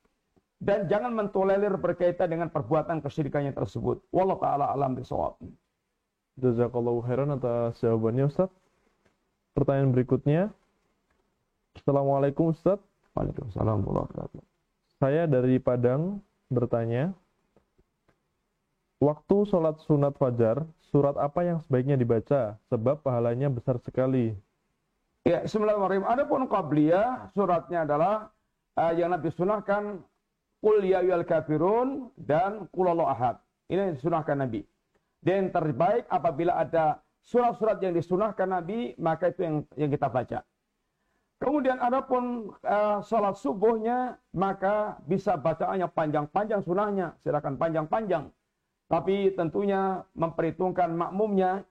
dan jangan mentolerir berkaitan dengan perbuatan kesyirikannya tersebut. Wallahu taala alam bisawab. Jazakallahu khairan atas jawabannya Ustaz. Pertanyaan berikutnya. Assalamualaikum Ustaz. Waalaikumsalam warahmatullahi wabarakatuh. Saya dari Padang bertanya, waktu sholat sunat fajar, surat apa yang sebaiknya dibaca? Sebab pahalanya besar sekali. Ya, bismillahirrahmanirrahim. Adapun qabliyah, suratnya adalah yang Nabi sunahkan, Qul ya ayyuhal kafirun dan Qul Allahu ahad. Ini yang disunahkan Nabi. Dan terbaik apabila ada surat-surat yang disunahkan Nabi, maka itu yang kita baca. Kemudian adapun salat subuhnya, maka bisa bacaannya panjang-panjang sunahnya, silakan panjang-panjang. Tapi tentunya memperhitungkan makmumnya,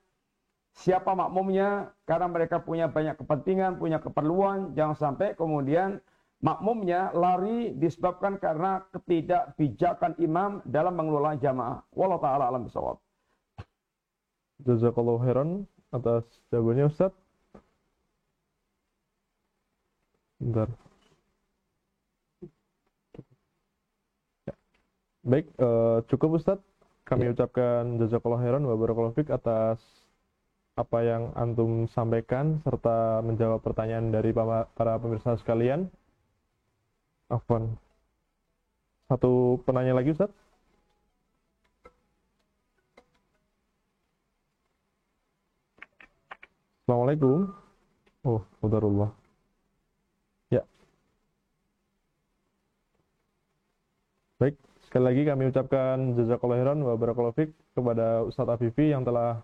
siapa makmumnya, karena mereka punya banyak kepentingan, punya keperluan, jangan sampai kemudian makmumnya lari disebabkan karena ketidakbijakan imam dalam mengelola jamaah. Wallahu ta'ala alam bisawab. Jazakallahu khairan atas jawabannya Ustaz. Bentar. Ya. Baik, cukup Ustaz. Kami ucapkan jazakallahu khairan wa barakallahu fik atas apa yang antum sampaikan serta menjawab pertanyaan dari para pemirsa sekalian. Afwan. Satu penanya lagi Ustaz. Assalamualaikum. Oh, qadarullah. Ya. Baik, sekali lagi kami ucapkan jazakallahu khairan wa barakallahu fik kepada Ustadz Afifi yang telah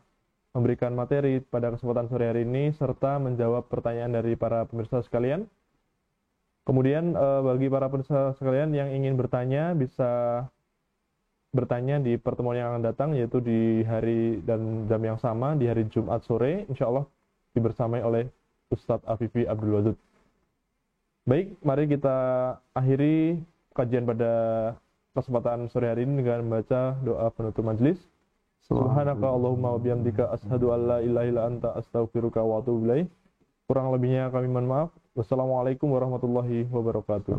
memberikan materi pada kesempatan sore hari ini serta menjawab pertanyaan dari para pemirsa sekalian. Kemudian bagi para pemirsa sekalian yang ingin bertanya bisa bertanya di pertemuan yang akan datang, yaitu di hari dan jam yang sama di hari Jumat sore, insya Allah dibersamai oleh Ustadz Afifi Abdul Wadud. Baik, mari kita akhiri kajian pada kesempatan sore hari ini dengan membaca doa penutup majelis. Subhanaka Allahumma wa bihamdika asyhadu an la ilaha illa anta astaghfiruka wa atubu ilaik. Kurang lebihnya kami mohon maaf. Wassalamualaikum warahmatullahi wabarakatuh.